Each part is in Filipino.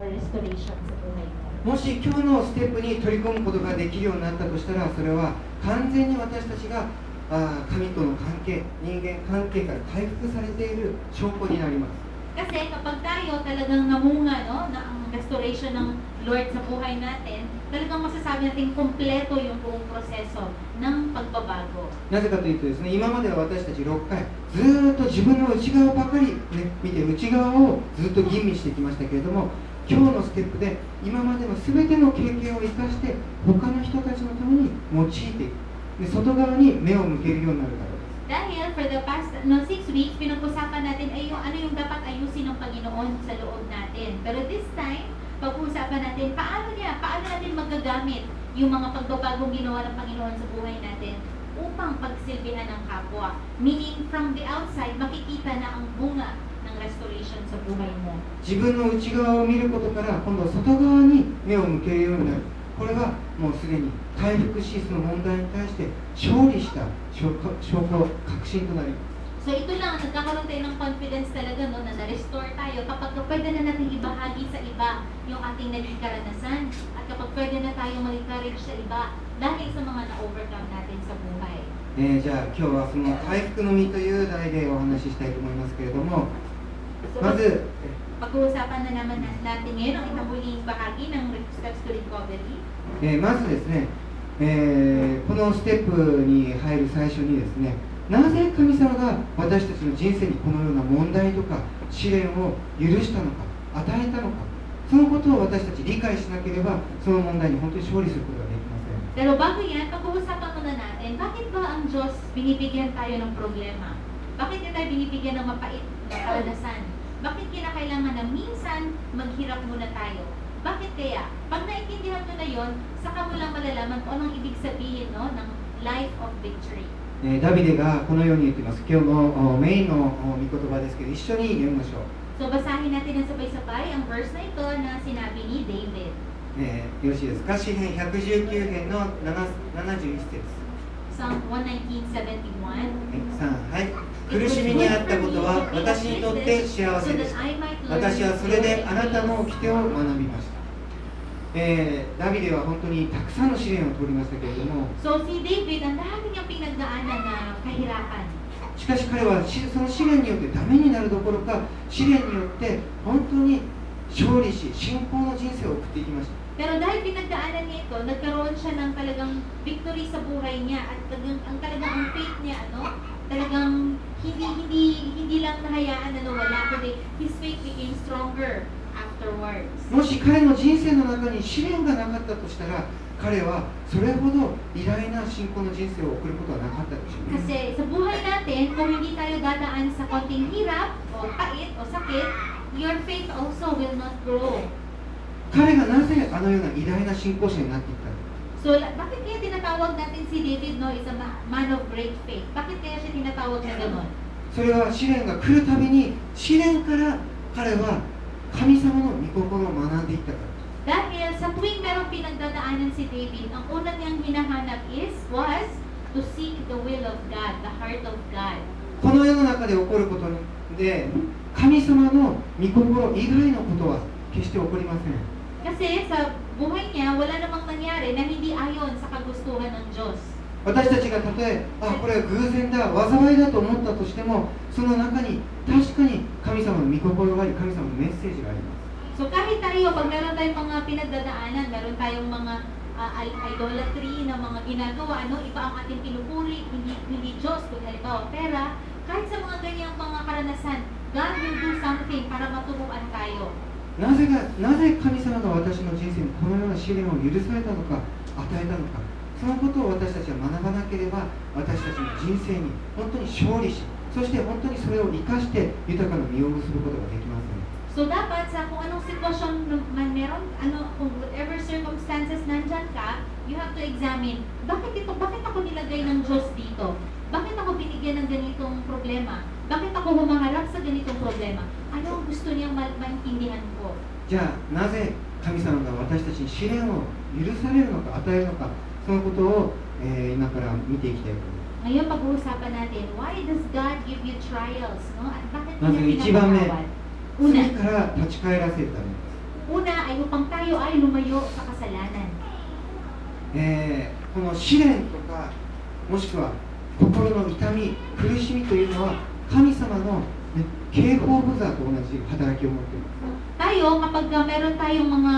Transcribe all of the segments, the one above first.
restoration sa buhay mo. もし今日のステップに取り込むことができるようになったとしたら、それは完全に私たちが神との関係、人間関係から回復されている証拠になります。 Kasi kapag tayo talagang namunga, no, na ang restoration ng Lord sa buhay natin, talagang masasabi natin kompleto yung buong proseso ng pagbabago. なぜかというとですね、今までは私たち6回ずーっと自分の内側ばかり、ね、見て内側をずっと吟味してきましたけれども、今日のステップで今までの全ての経験を生かして他の人たちのために用いていく、で外側に目を向けるようになるからです。 Dahil for the past 6 weeks, pinag-usapan natin ay ano yung dapat ayusin ng Panginoon sa loob natin. Pero this time, pag-uusapan natin paano natin magagamit yung mga pagbabagong ginawa ng Panginoon sa buhay natin upang pagsilbihan ng kapwa. Meaning, from the outside, makikita na ang bunga ng restoration sa buhay mo. 自分の内側を見ることから今度は外側に目を向けるようになる。これはもうすでに回復し、その問題に対して勝利した証拠、確信となります。 So ito lang, nagkakaroon tayo ng confidence talaga, no, na na-restore tayo kapag pwede na natin ibahagi sa iba yung ating naging karanasan at kapag pwede na tayo mag-encourage sa iba dahil sa mga na-overcome natin sa buhay. じゃあ今日はその回復の実という題でお話ししたいと思いますけれども、 So, まず pag-uusapan na naman natin ngayon ang ikabuling bahagi ng Steps to Recovery. まずですね、このステップに入る最初にですね、なぜ神様が私たちの人生にこのような問題とか試練を許したのか、与えたのか、そのことを私たち理解しなければその問題に本当に勝利することができません。 Pero bago yan, pag-uusapan muna natin, bakit ba ang Diyos binibigyan tayo ng problema? Bakit niya tayo binibigyan ng mapait na karanasan? Bakit kinakailangan na minsan maghirap muna tayo? Bakit kaya? Pag naintindihan mo na yon, saka mo lang malalaman kung anong ibig sabihin, no, ng life of victory. ダビデがこのように言っています。今日のメインの御言葉ですけど、一緒に読みましょう。 So basahin natin ng sabay-sabay ang verse na ito na sinabi ni David. よろしいですか。詩編119編の71節。 Psalm 119:71. はい。苦しみにあったことは私にとって幸せです。私はそれであなたの掟を学びました。ダビデは本当にたくさんの試練を通りましたけれども、 So si David, ang dami niyang pinagdaanan na kahirapan. しかし彼はその試練によってダメになるどころか、試練によって本当に勝利し信仰の人生を送っていきました。 Pero dahil pinagdaanan niya ito, nagkaroon siya ng talagang victory sa buhay niya at talagang ang faith niya, talagang hindi lang nahayaan na nawala, kundi his faith became stronger afterwards. もし彼の人生の中に試練がなかったとしたら、彼はそれほど偉大な信仰の人生を送ることはなかったでしょう。 Kasi sa buhay natin, kung hindi tayo dadaan sa konting hirap o pait o sakit, your faith also will not grow. 彼がなぜあのような偉大な信仰者になっていったのか。 So, bakit kaya tinatawag natin si David, no, is a man of great faith? Bakit kaya siya tinatawag na gano'n? それは試練が来るたびに、試練から彼は神様の御心を学んでいったから。 Dahil sa tuwing merong pinagdadaanan si David, ang una niyang hinahanap was to seek the will of God, the heart of God. この世の中で起こることで、神様の御心以外のことは決して起こりません。 Kasi sa buhay niya, wala namang nangyari na hindi ayon sa kagustuhan ng Diyos. 私たちがたとえ、これは偶然だ、災いだと思ったとしても、その中に確かに神様の御心があり、神様のメッセージがあります。 So kahit tayo, pag meron tayong mga pinagdadaanan, meron tayong mga idolatry na mga ginagawa, iba ang ating pinupuri, hindi Diyos, kung halimbawa pera, kahit sa mga ganyang mga karanasan, God will do something para maturuan tayo. なぜ神様が私の人生にこのような試練を許されたのか、与えたのか、そのことを私たちは学ばなければ、私たちの人生に本当に勝利し、そして本当にそれを生かして豊かな実を結ぶことができません。 So dapat sa kung anong sitwasyon man meron, kung whatever circumstances nandyan ka, you have to examine, bakit ako nilagay ng Diyos dito? Bakit ako binigyan ng ganitong problema? Bakit ako humaharap sa ganitong problema? Ano ang gusto niyang maintindihan ko? じゃあなぜ神様が私たちに試練を許されるのか与えるのか、そのことを、今から見ていきたいと思います。 Ngayon pag-uusapan natin, why does God give you trials? No? At bakit まずniya 1番目、 pinapatawad? 罪 Una, から立ち返らせるためです。 una upang tayo ay lumayo sa kasalanan. この試練とかもしくは心の痛み、苦しみというのは神様の、警報ブザーと同じ働きを持っています。 Tayo, kapag meron tayong mga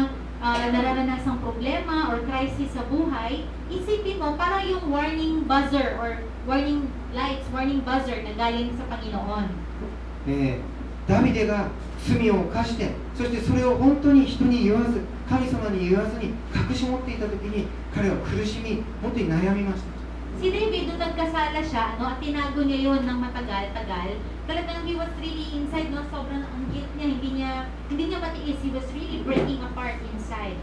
nararanasang problema or crisis sa buhay, isipin mo parang yung warning buzzer or warning lights, warning buzzer na galing sa Panginoon. ダビデが罪を犯して、そしてそれを本当に人に言わず、神様に言わずに隠し持っていたときに彼は苦しみ、本当に悩みました。 Si David, nung nagkasala siya, at tinago niya yun ng matagal-tagal, talagang he was really inside, sobrang ang guilt niya, hindi niya matiis, he was really breaking apart inside.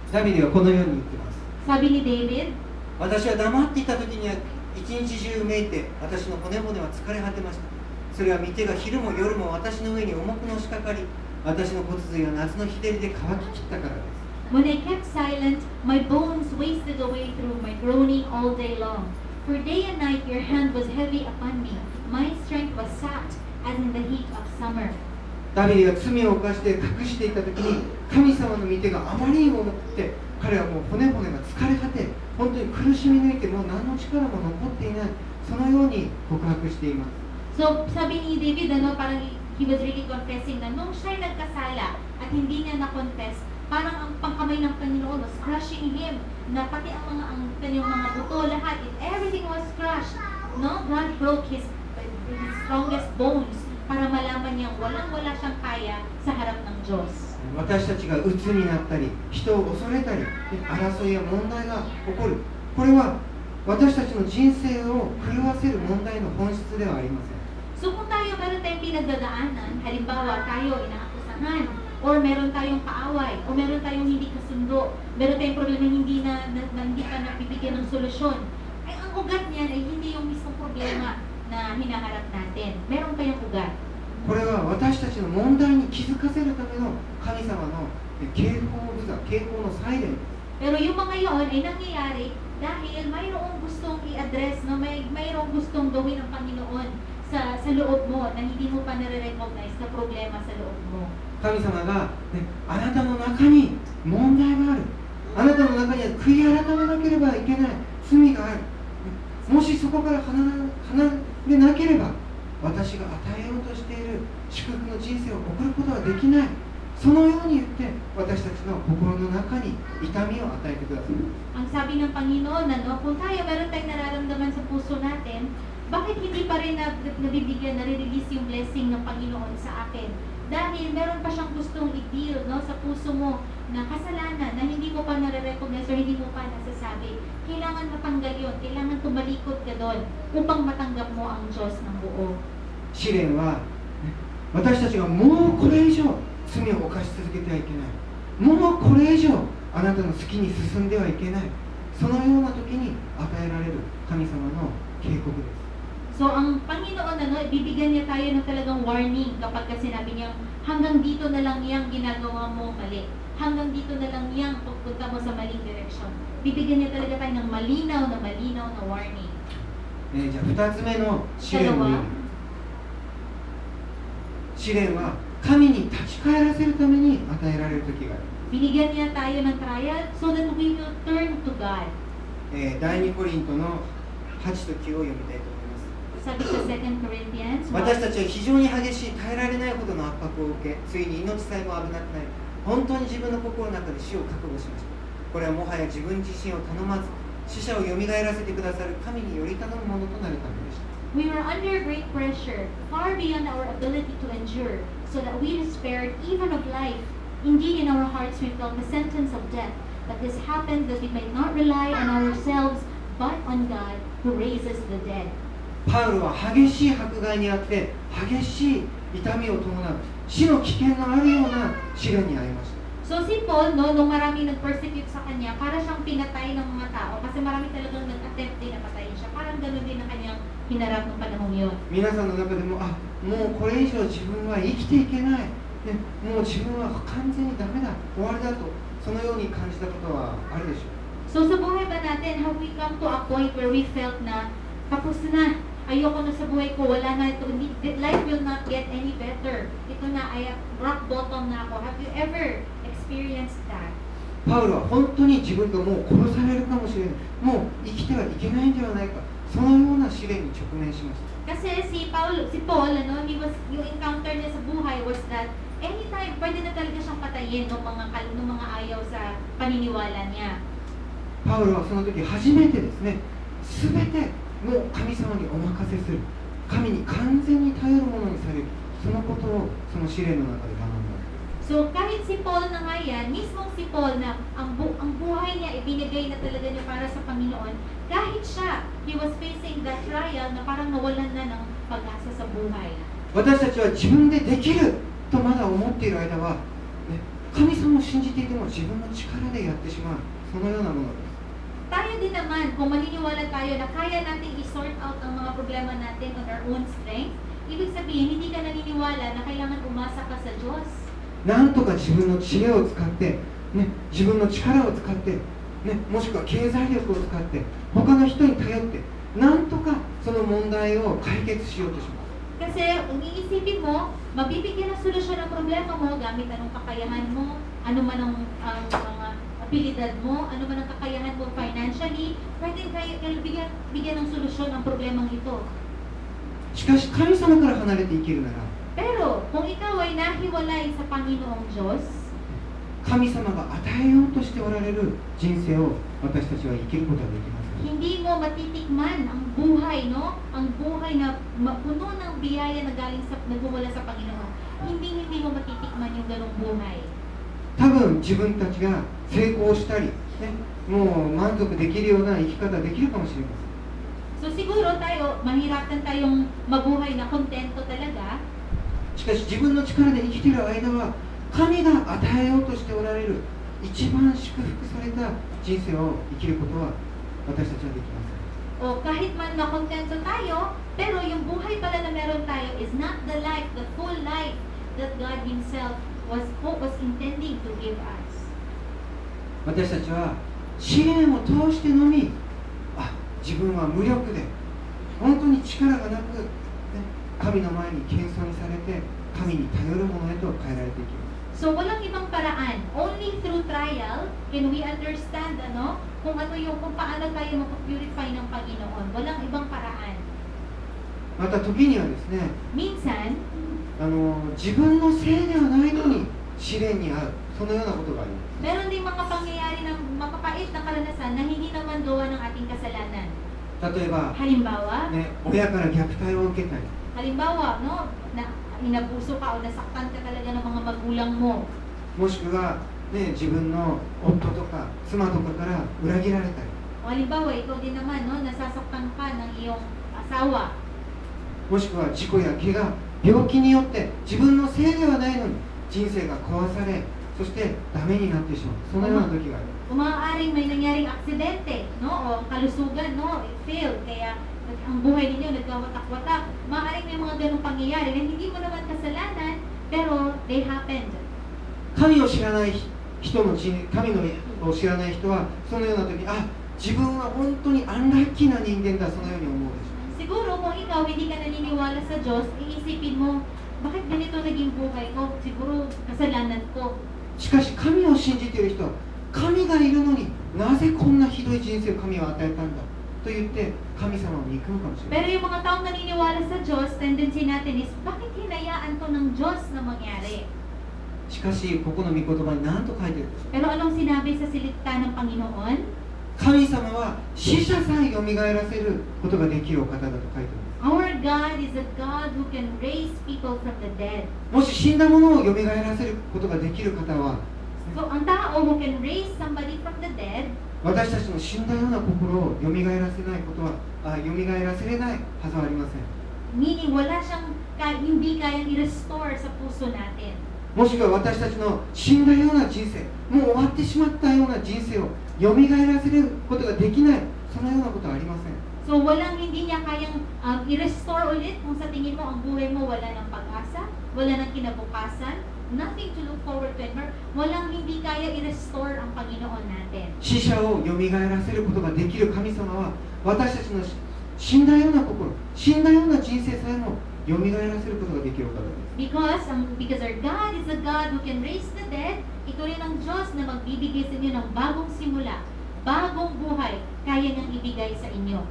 ダビデはこのように言っています。 Sabi ni David, 私は黙っていたときには一日中めいて、私の骨々は疲れ果てました。それは御手が昼も夜も私の上に重くのしかかり、私の骨髄は夏の日照りで乾ききったからです。 When I kept silent, my bones wasted away through my groaning all day long. For day and night your hand was heavy upon me. My strength was sapped as in the heat of summer. ダビデが罪を犯して隠していたときに、神様の御手があまりにも重くて、彼はもう骨々が疲れ果て、本当に苦しみ抜いて、もう何の力も残っていない、そのように告白しています。 So, sabi ni David, parang he was really confessing na nung siya'y nagkasala at hindi niya na-confess, parang ang pangkamay ng Panginoon was crushing him, na pati ang kanyang mga buto, lahat, everything was crushed. No? God broke his strongest bones para malaman niyang walang-wala siyang kaya sa harap ng Diyos. 私たちが鬱になったり、人を恐れたり、争いや問題が起こる。これは私たちの人生を狂わせる問題の本質ではありません。 So kung meron tayong pinagdadaanan, halimbawa tayo inaakusahan, or meron tayong kaaway, o meron tayong hindi kasundo, meron tayong problema hindi hindi pa nabibigyan ng solusyon, ay ang ugat niyan ay hindi yung mismong problema na hinaharap natin. Meron kayong ugat. これは私たちの問題に気づかせるための神様の警報ブザー、警報のサイレンです。 Pero yung mga yon ay nangyayari dahil mayroong gustong i-address, no? Mayroong gustong gawin ng Panginoon sa loob mo na hindi mo pa nare-recognize na problema sa loob mo. 神様が、あなたの中に問題がある。あなたの中には悔い改めなければいけない罪がある。もしそこから離れなければ、私が与えようとしている祝福の人生を送ることはできない。そのように言って私たちの心の中に痛みを与えてください。 Ang sabi ng Panginoon na kung tayo meron tayong nararamdaman sa puso natin, bakit hindi pa rin nabibigyan, nare-release yung blessing ng Panginoon sa akin? Dahil meron pa siyang gustong i-deal, no, sa puso mo na kasalanan na hindi mo pa nare-recognize or hindi mo pa nasasabi. Kailangan matanggal yun, kailangan tumalikod ka doon upang matanggap mo ang Diyos ng buo. 試練は私たちがもうこれ以上罪を犯し続けてはいけない。もうこれ以上あなたの好きに進んではいけない。そのような時に与えられる神様の警告です。 So, ang Panginoon, bibigyan niya tayo ng talagang warning kapag sinabi niya, hanggang dito na lang yang ginagawa mo mali. Hanggang dito na lang yang pagpunta mo sa maling direksyon. Bibigyan niya talaga tayo ng malinaw na warning. じゃあ2つ目の試練の意味。試練は神に立ち返らせるために与えられる時がある。 Binigyan niya tayo ng trial so that we will turn to God. 第2コリントの8と9を読みたいと思います。 Sabi sa 2 Corinthians, 私たちは非常に激しい耐えられないほどの圧迫を受け、ついに命さえも危なくなり、本当に自分の心の中で死を覚悟しました。これはもはや自分自身を頼まず、死者をよみがえらせてくださる神により頼むものとなるためでした。 we were under great pressure, far beyond our ability to endure, so that we despaired even of life. Indeed, in our hearts we felt the sentence of death. But this happened that we might not rely on ourselves, but on God who raises the dead. パウロは激しい迫害にあって激しい痛みを伴う死の危険のあるような試練に遭いました。 So si Paul, no, nung marami nag-persecute sa kanya, para siyang pinatay ng mga tao kasi marami talagang nag-attempt din na patayin siya. Parang gano'n din ang kanyang hinarap ng panahon yun. 皆さんの中でももうこれ以上自分は生きていけない、もう自分は完全にダメだ、終わりだとそのように感じたことはあるでしょう。 So sa buhay ba natin, have we come to a point where we felt na tapos na, ayoko na sa buhay ko, wala na ito, life will not get any better. Ito na, ay rock bottom na ako. Have you ever experienced experienced that. パウロは本当に自分がもう殺されるかもしれない、もう生きてはいけないんではないか、そのような試練に直面しました。 Kasi si Paul, yung encounter niya sa buhay was that anytime pwede na talaga siyang patayin ng mga ayaw sa paniniwala niya. パウロはその時初めてですね、全てもう神様にお任せする、神に完全に頼るものにされる、そのことをその試練の中で学んだ。 So kahit si Paul na nga yan, mismong si Paul na ang buhay niya ibinigay na talaga niya para sa Panginoon, kahit siya, he was facing that trial na parang nawalan na ng pag-asa sa buhay. 私たちは自分でできるとまだ思っている間は、ね、神様を信じていても自分の力でやってしまう、そのようなものです。 Tayo din naman, kung maniniwala tayo na kaya natin i-sort out ang mga problema natin on our own strength, ibig sabihin, hindi ka naniniwala na kailangan umasa ka sa Diyos. なんとか自分の知恵を使って、ね、自分の力を使って、ね、もしくは経済力を使って他の人に頼ってなんとかその問題を解決しようとします。 Kasi kung iisipin mo, mabibigyan ng solusyon ng problema mo gamit anong kakayahan mo, ano man ang mga abilidad mo, ano man ang kakayahan mo financially, pwede kayo bigyan ng solusyon ang problemang ito. しかし神様から離れて生きるなら Pero kung ikaw ay nahiwalay sa Panginoong Diyos, 神様が与えようとしておられる人生を私たちは生きることができます。 hindi mo matitikman ang buhay, no? Ang buhay na puno ng biyaya na galing sa nagmumula sa Panginoon. Hindi mo matitikman yung ganung buhay. 多分自分たちが成功したり、ね、もう満足できるような生き方できるかもしれません。 So siguro tayo, mahirapan tayong mabuhay na kontento talaga. しかし自分の力で生きている間は神が与えようとしておられる一番祝福された人生を生きることは私たちはできません。 O kahit man makontento tayo, pero yung buhay pala na meron tayo is not the life, the full life that God Himself was intending to give us. 私たちは試練を通してのみ、自分は無力で本当に力がなく、神の前に謙遜にされて神に頼るものへと変えられていきます。 So walang ibang paraan. Only through trial can we understand kung paano tayo mapupurify ng Panginoon. Walang ibang paraan. また時にはですね、 Minsan, 自分のせいではないのに試練に遭う、そのようなことがあります。 meron din mga pangyayari ng makapait na karanasan na hindi naman gawa ng ating kasalanan. 例えば、 Halimbawa, 親から虐待を受けたり、 halimbawa, na inabuso ka o nasaktan ka talaga ng mga magulang mo. もしくは、自分の夫とか妻とかから裏切られたり、 O halimbawa, ikaw din naman, nasasaktan ka ng iyong asawa. もしくは事故や怪我、病気によって自分のせいではないのに人生が壊され、そしてダメになってしまう、そのような時がある。 Kung maaaring may nangyaring aksidente, o kalusugan, it failed, kaya ang buhay ninyo nagkawatak-watak, maaaring may mga ganong pangyayari na hindi mo naman kasalanan, pero they happened. 神を知らない人の神を知らない人はそのような時、自分は本当にアンラッキーな人間だ、そのように思うでしょう。 Siguro kung ikaw hindi ka naniniwala sa Diyos, iisipin mo, bakit ganito naging buhay ko? Siguro kasalanan ko. しかし神を信じている人は神がいるのになぜこんなひどい人生を神は与えたんだと言って神様を憎むかもしれない。 Pero yung mga taong naniniwala sa Diyos, tendency natin is, bakit hinayaan to ng Diyos na mangyari? しかしここの御言葉に何と書いてるんですか。 Pero anong sinabi sa salita ng Panginoon? 神様は死者さえ蘇らせることができるお方だと書いてあるんです。 Our God is a God who can raise people from the dead. もし死んだ者を蘇らせることができる方は、 So, ang tao who can raise somebody from the dead, 私たちの死んだような心を蘇らせないことは、蘇らせれないはずはありません。 meaning wala siyang hindi kayang i-restore sa puso natin. もしくは私たちの死んだような人生、もう終わってしまったような人生を蘇らせることができない、そのようなことはありません。 So, walang hindi niya kayang i-restore ulit kung sa tingin mo ang buhay mo wala ng pag-asa, wala ng kinabukasan, nothing to look forward to anymore. Walang hindi kaya i-restore ang Panginoon natin. 死者を蘇らせることができる神様は、私たちの死んだような心、死んだような人生さえも蘇らせることができるお方です。 Because our God is a God who can raise the dead, ito rin ang Diyos na magbibigay sa inyo ng bagong simula, bagong buhay, kaya niyang ibigay sa inyo.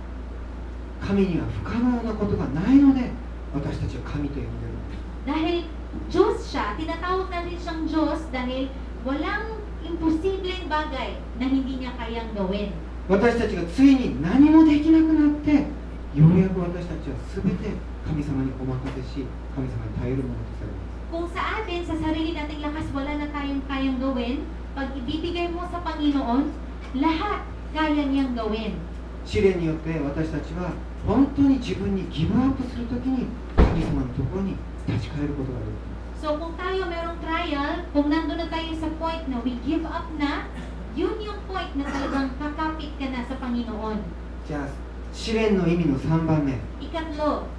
神には不可能なことがないので私たちは神と呼んでいるんです。 Dahil Diyos siya, tinatawag natin siyang Diyos dahil walang imposibleng bagay na hindi niya kayang gawin. 私たちがついに何もできなくなってようやく私たちは全て神様にお任せし神様に頼るものとされます。 Kung sa atin, sa sarili nating lakas, wala na tayong kayang gawin, pag ibibigay mo sa Panginoon, lahat kaya niyang gawin. 試練によって私たちは本当に自分にギブアップするときに神様のところに立ち返ることができます。 So kung tayo merong trial, kung nandun na tayo sa point na we give up na, yun yung point na talagang kakapit ka na sa Panginoon. じゃあ試練の意味の3番目、 Ikatlo,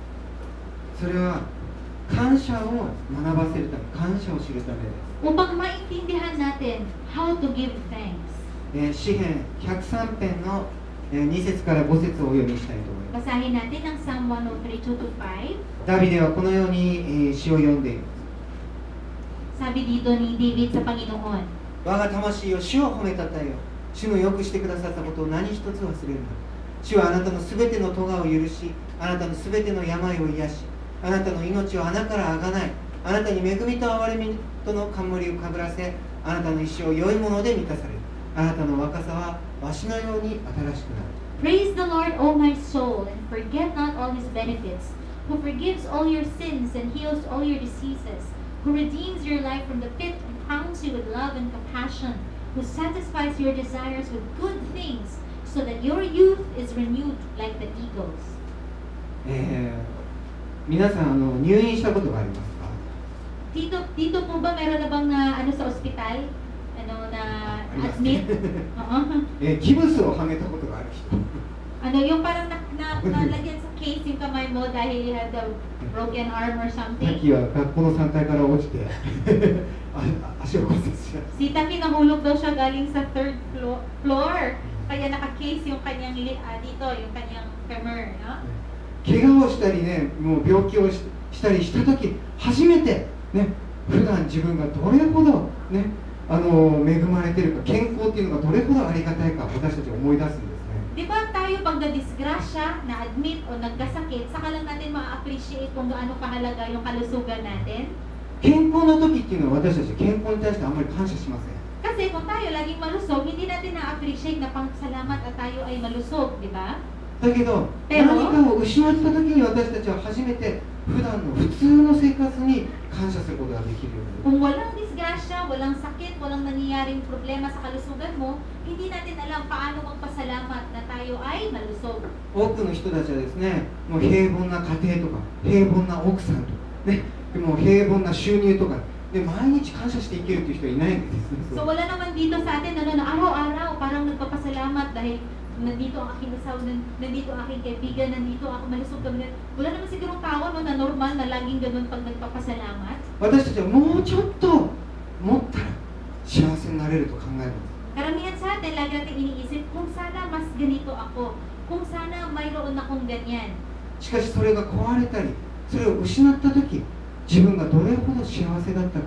それは感謝を学ばせるため、感謝を知るためです。 upang maintindihan natin how to give thanks. 詩編103編の2節から5節をお読みしたいと思います。 Basahin natin ang Psalm 103:2-5. ダビデはこのように詩を読んでいます。 Sabi dito ni David sa Panginoon, 我が魂を主を褒めたたえよ。主のよくしてくださったことを何一つ忘れるな。主はあなたのすべての咎を許し、あなたのすべての病を癒し、あなたの命を穴からあがない、あなたに恵みと憐れみとの冠をかぶらせ、あなたの一生を良いもので満たされる。あなたの若さはわしのように新しくなる。 Praise the Lord, O my soul, and forget not all His benefits, who forgives all your sins and heals all your diseases, who redeems your life from the pit and crowns you with love and compassion, who satisfies your desires with good things, so that your youth is renewed like the eagles. 皆さん入院したことがありますか？ Dito po ba meron na bang sa ospital? Na admit? Oo. ギブスをはめたことがある人。 Yung parang nalagyan sa case yung kamay mo dahil you had a broken arm or タ something? キは学校の3階から落ちて足を骨折しました。 Si Taki nahulog daw siya galing sa third floor. Kaya naka-case yung kanyang dito, yung kanyang femur, no? 怪我をしたりね、もう病気をしたりしたとき、初めてね、普段自分がどれほどね、恵まれているか、健康っていうのがどれほどありがたいか、私たち思い出すんですね。 Di ba tayo pag na-disgrasya, na-admit o nagkasakit, saka lang natin ma-appreciate kung gaano kahalaga yung kalusugan natin? 健康の時っていうのは私たち健康に対してあんまり感謝しません。 Kasi kung tayo laging malusog, hindi natin na-appreciate na pangsalamat at tayo ay malusog, di ba? だけど、何かを失った時に私たちは初めて普段の普通の生活に感謝することができるようになる。 Kung walang disgrasya, walang sakit, walang nangyayaring problema sa kalusugan mo, hindi natin alam paano magpasalamat na tayo ay malusog. 多くの人たちはですね、もう平凡な家庭とか、平凡な奥さんとか、ね、もう平凡な収入とか、で毎日感謝して生きるっていう人はいないんですね。 So wala naman dito sa atin na araw-araw parang nagpapasalamat dahil nandito ang aking asawa, nandito ang aking kaibigan, nandito ako malusog kami. Wala naman sigurong tao na normal na laging ganun pag nagpapasalamat. 私たちはもうちょっと持ったら幸せになれると考えます。 Karamihan sa atin, lagi natin iniisip, kung sana mas ganito ako, kung sana mayroon akong ganyan. しかしそれが壊れたり、それを失った時、自分がどれほど幸せだったか、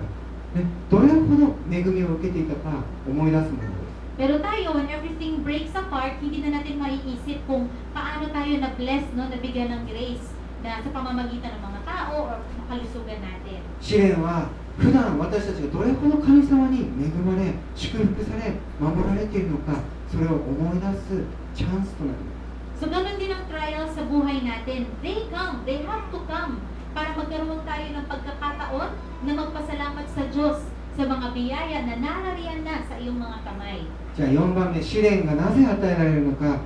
ね、どれほど恵みを受けていたか思い出すものです。 Pero tayo, when everything breaks apart, hindi na natin maiisip kung paano tayo na-bless, no, nabigyan ng grace na sa pamamagitan ng mga tao o kalusugan natin. 試練は普段私たちがどれほど神様に恵まれ、祝福され、守られているのか、それを思い出すチャンスとなります。 So, ganun din ang trials sa buhay natin. They come, they have to come para magkaroon tayo ng pagkakataon na magpasalamat sa Diyos sa mga biyaya na narariyan na sa iyong mga kamay. じゃあ4番目、試練がなぜ与えられるのか。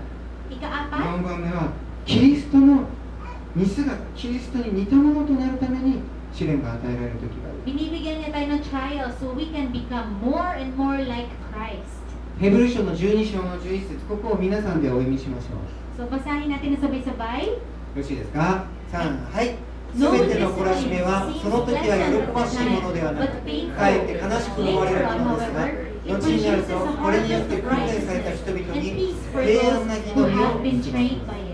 Ika-apat, 4番目はキリストの似姿、キリストに似たものとなるために試練が与えられる時がある。 binibigyan niya tayo ng trials so we can become more and more like Christ. ヘブル書の12章の11節、ここを皆さんでお読みしましょう。 So, basahin natin na sabay-sabay. よろしいですか？3、はい。すべての懲らしめはその時は喜ばしいものではなく、かえって悲しく思われるものですが、後になるとこれによって訓練された人々に平安な義の実を見つけます。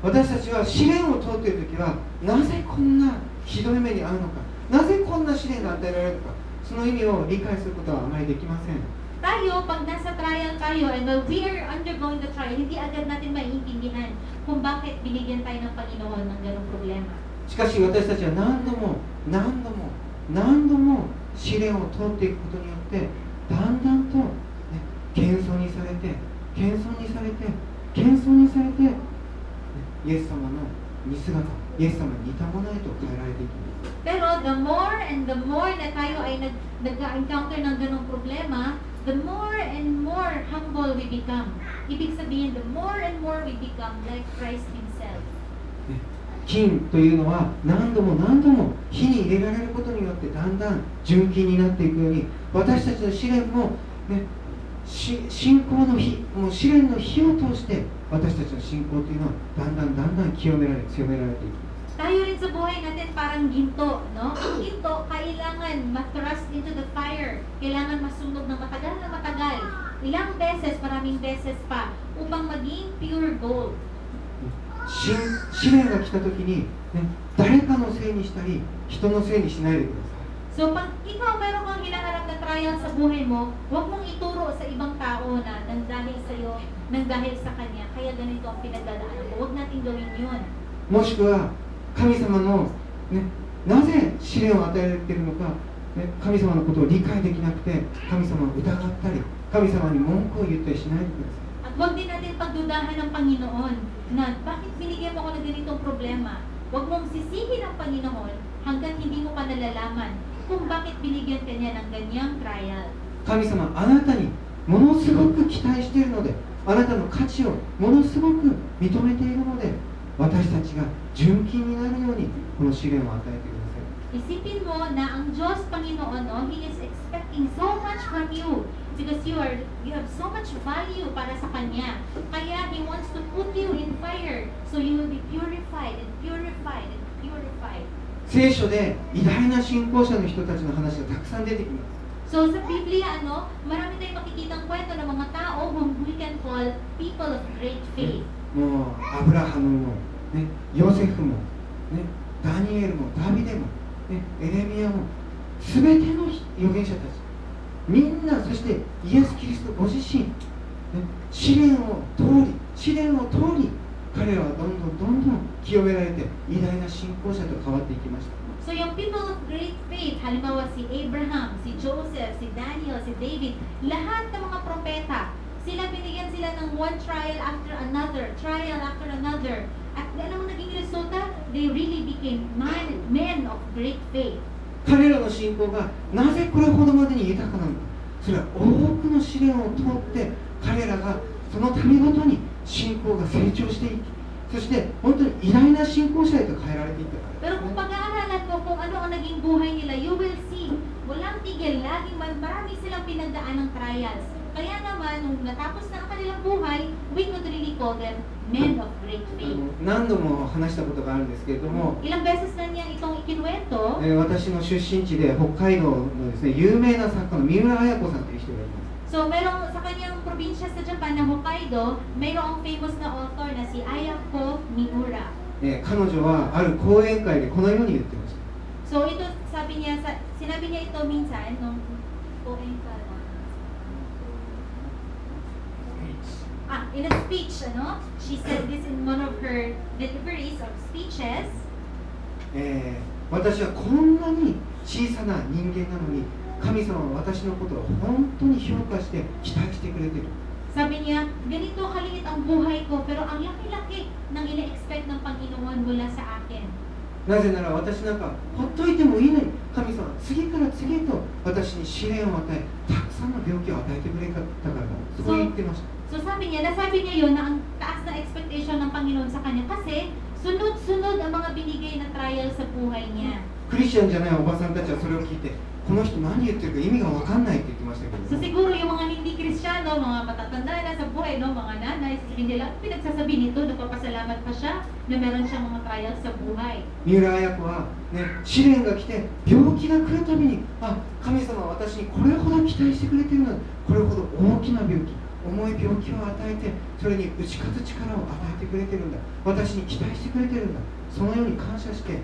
私たちは試練を通っている時は、なぜこんなひどい目に遭うのか、なぜこんな試練が与えられるのか、その意味を理解することはあまりできません。 Tayo, pag nasa trial tayo and while we are undergoing the trial, hindi agad natin maiintindihan kung bakit binigyan tayo ng Panginoon ng ganong problema. しかし私たちは何度も何度も何度も試練を通っていくことによってだんだんと、ね、謙遜にされて謙遜にされて謙遜にされて、ね、イエス様の似姿、イエス様に似たものへと変えられていきます。 Pero the more and the more na tayo ay nag-encounter ng ganong problema, the more and more humble we become. Ibig sabihin, the more and more we become like Christ Himself. 金というのは何度も何度も火に入れられることによってだんだん純金になっていくように、私たちの試練も、ね、信仰の火、もう試練の火を通して私たちの信仰というのはだんだんだんだん清められていきます。 Tayo rin sa buhay natin parang ginto, no? Ang ginto, kailangan ma-thrust into the fire. Kailangan masunog ng matagal na matagal. Ilang beses, maraming beses pa, upang maging pure gold. 試練が来たときに、ね、誰かのせいにしたり、人のせいにしないでください。 So, pag ikaw meron kang hinaharap na trial sa buhay mo, huwag mong ituro sa ibang tao na nang dahil sa'yo, nang dahil sa kanya, kaya ganito ang pinagdadaanan mo. Huwag natin gawin yun. もしくは神様の、ね、なぜ試練を与えられているのか、ね、神様のことを理解できなくて神様を疑ったり神様に文句を言ったりしないでください。 At huwag din natin pagdudahan ng Panginoon na bakit binigyan mo ako ng ganitong problema. Huwag mong sisihin ang Panginoon hanggat hindi mo pa nalalaman kung bakit binigyan ka niya ng ganyang trial. 神様、あなたにものすごく期待しているので、あなたの価値をものすごく認めているので、私たちが純金になるようにこの試練を与えてください。 Isipin mo na ang Diyos Panginoon, no, He is expecting so much from you because you have so much value para sa Kanya. Kaya He wants to put you in fire so you will be purified and purified and purified. 聖書で偉大な信仰者の人たちの話がたくさん出てきます。 So sa Biblia, ano, marami tayong makikitang kwento ng mga tao whom we can call people of great faith. もうアブラハムも、ね、ヨセフも、ね、ダニエルもダビデも、ね、エレミヤも全ての預言者たちみんな、そしてイエス・キリストご自身、ね、試練を通り彼らはどんどん清められて偉大な信仰者と変わっていきました。 So yung people of great faith, halimbawa si Abraham, si Joseph, si Daniel, si David, lahat ng mga propeta, binigyan sila ng one trial after another. At alam mo naging resulta? They really became men of great faith. 彼らの信仰がなぜこれほどまでに豊かなのか。それは多くの試練を通って彼らがその度ごとに信仰が成長していき、そして本当に偉大な信仰者へと変えられていったからですね。 Pero kung pag-aaralan mo kung ano ang naging buhay nila, you will see, walang tigil, marami silang pinagdaan ng trials. Kaya naman, nung natapos na ang kanilang buhay, we could really call them men of great faith. 何度も話したことがあるんですけれども、 Ilang beses na niya itong ikinuwento. 私の出身地で北海道のですね、有名な作家の三浦綾子さんという人がいます。 So, merong sa kanyang probinsya sa Japan na Hokkaido, mayroong famous na author na si Ayako Miura. 彼女はある講演会でこのように言ってました。 So, ito sinabi niya ito minsan nung講演会. In a speech, ano? She said this in one of her deliveries of speeches. 私はこんなに小さな人間なのに神様は私のことを本当に評価して期待してくれている。 Sabi niya, ganito kaliit ang buhay ko, pero ang laki-laki ng ina-expect ng Panginoon mula sa akin. なぜなら私なんかほっといてもいいのに神様は次から次へと私に試練を与え、たくさんの病気を与えてくれたからだ。そう言ってました。 So nasabi niya yun na ang taas na expectation ng Panginoon sa kanya kasi sunod-sunod ang mga binigay na trial sa buhay niya. クリスチャンじゃないおばさんたちはそれを聞いて、この人何言ってるか意味が分かんないって言ってましたけど。 So siguro yung mga hindi Kristiyano, mga matatanda na sa buhay, no, mga nanay, sabihin nila, pinagsasabi nito, nagpapasalamat pa siya na meron siyang mga trial sa buhay. 三浦綾子は、ね、試練が来て病気が来るたびに、あ、神様は私にこれほど期待してくれてるのだ、これほど大きな病気、重い病気を与えて、それに打ち勝つ力を与えてくれてるんだ、私に期待してくれてるんだ、そのように感謝して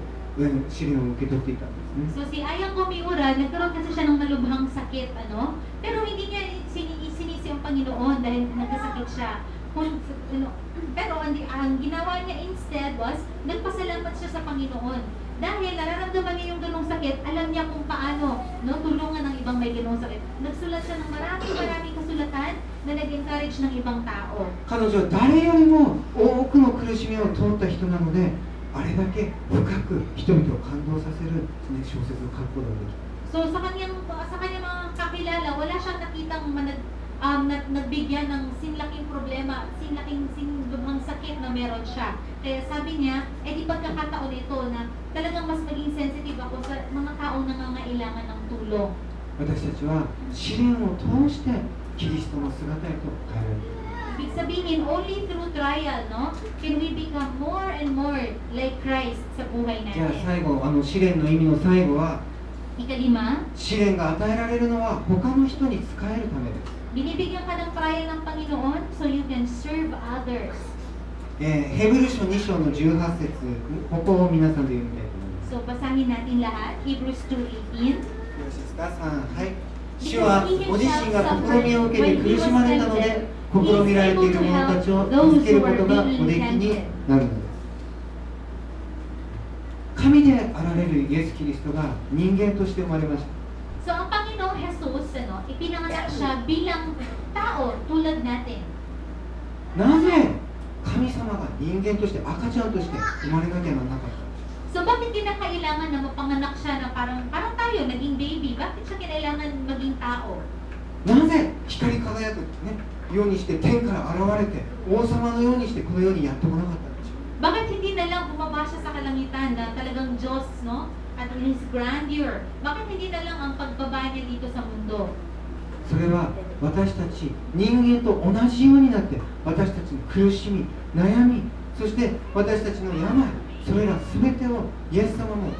試練を受け取っていたんですね。 So si Ayang Komiura, nagkaroon kasi siya ng malubhang sakit, ano? Pero hindi niya sinisi ang Panginoon dahil nagkasakit siya. Pero ang ginawa niya instead was, nagpasalamat siya sa Panginoon. Dahil nararamdaman niya yung ganong sakit, alam niya kung paano tulungan ng ibang may ganong sakit. Nagsulat siya ng maraming kasulatan na nag-encourage ng ibang tao. 彼女は誰よりも多くの苦しみを通った人なので、あれだけ深く人々を感動させる、小説を書くことができた。 So sa kanyang mga kakilala, wala siyang nakitang nagbigyan ng sinlaking problema, sinlaking sakit na meron siya. Kaya sabi niya, di pagkakataon ito na talagang mas maging sensitive ako sa mga taong nangangailangan ng tulong. 私たちは試練を通してキリストの姿へと変えられる。 Ibig sabihin, only through trial, no, can we become more and more like Christ sa buhay じゃあ natin. 最後、試練の意味の最後は、 Ikalima, 試練が与えられるのは他の人に仕えるためです。 binibigyan ka ng trial ng Panginoon so you can serve others. ヘブル書2章の18節、ここを皆さんで読みたいと思います。 So basahin natin lahat, Hebrews 2:18. よろしいですか？はい。主はご自身が試みを受けて苦しまれたので、試みられている者たちを助けることがおできになるのです。神であられるイエス・キリストが人間として生まれました。 So ang Panginoong Jesus, ipinanganak siya bilang tao tulad natin. なぜ神様が人間として赤ちゃんとして生まれなきゃならなかったのですか？ So bakit kinakailangan na mapanganak siya na parang tayo, naging baby? Bakit siya kailangan maging tao? なぜ光り輝く、ようにして天から現れて王様のようにしてこの世にやってこなかったんでしょう？ Bakit hindi na lang bumaba siya sa kalangitan na talagang Diyos, no? At in His grandeur. Bakit hindi na lang ang pagbaba niya dito sa mundo? それは私たち人間と同じようになって私たちの苦しみ、悩み、そして私たちの病、それら全てをイエス様も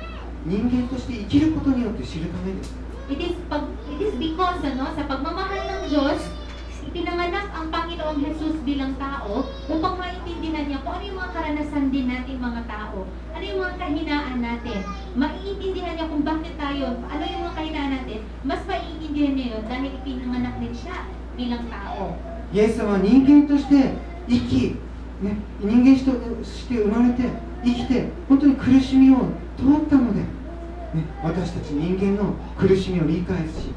人間として生きることによって知るためです。 It is because, sa pagmamahal ng Diyos, ipinanganak ang Panginoong Jesus bilang tao upang maintindihan niya kung ano yung mga karanasan din natin mga tao. Ano yung mga kahinaan natin. Maiintindihan niya kung bakit tayo, ano yung mga kahinaan natin, mas maiintindihan niya yun dahil ipinanganak din siya bilang tao. イエス様は人間として生き、人間として生まれて生きて本当に苦しみを通ったので、私たち人間の苦しみを理解し、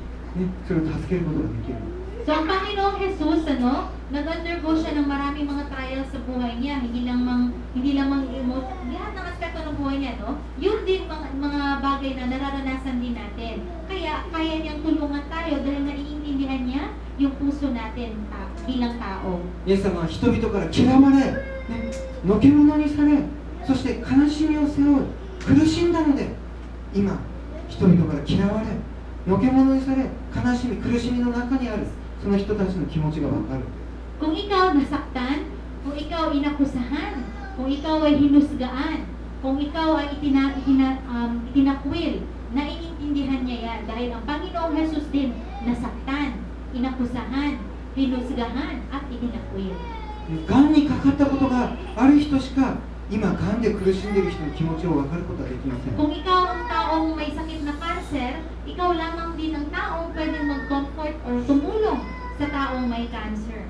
それを助けることができる。 So ang Panginoong Jesus, nag-undergo siya ng maraming mga trials sa buhay niya, hindi lamang lahat ng aspekto ng buhay niya, no? Yun din mga bagay na nararanasan din natin. Kaya kaya niyang tulungan tayo dahil naiintindihan niya yung puso natin bilang tao. イエス様は人々から嫌われ、のけ者にされ、そして悲しみを背負い、苦しんだので、今、人々から嫌われ、のけ者にされ、悲しみ、苦しみの中にある、その人たちの気持ちがわかる。 Kung ikaw nasaktan, kung ikaw inakusahan, kung ikaw ay hinusgaan, kung ikaw ay itinakwil, naiintindihan niya yan dahil ang Panginoong Jesus din nasaktan, inakusahan, hinusgahan, at itinakwil. がんにかかったことがある人しか今がんで苦しんでいる人の気持ちを分かることはできません。 Kung ikaw ang taong may sakit na cancer, ikaw lamang din ang taong pwedeng mag-comfort or tumulong sa taong may cancer.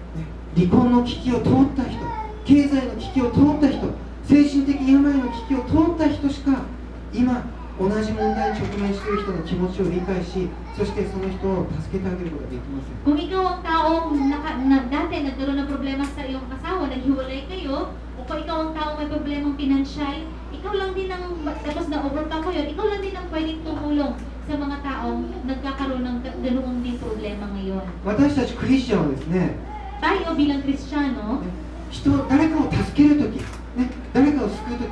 離婚の危機を通った人、経済の危機を通った人、精神的病の危機を通った人しか今同じ問題に直面している人の気持ちを理解し、そしてその人を助けてあげることができません。 Kung ikaw ang taong dati nagkaroon ng problema sa iyong asawa, naghiwalay kayo, o kung ikaw ang taong may problemang pinansyal, ikaw lang din ang, tapos na-overcome mo yun, ikaw lang din ang pwedeng tumulong sa mga taong nagkakaroon ng ganoong din problema ngayon. 私たちクリスチャンはですね、 Tayo bilang Kristiyano, 誰かを助けるとき、誰かを救うとき、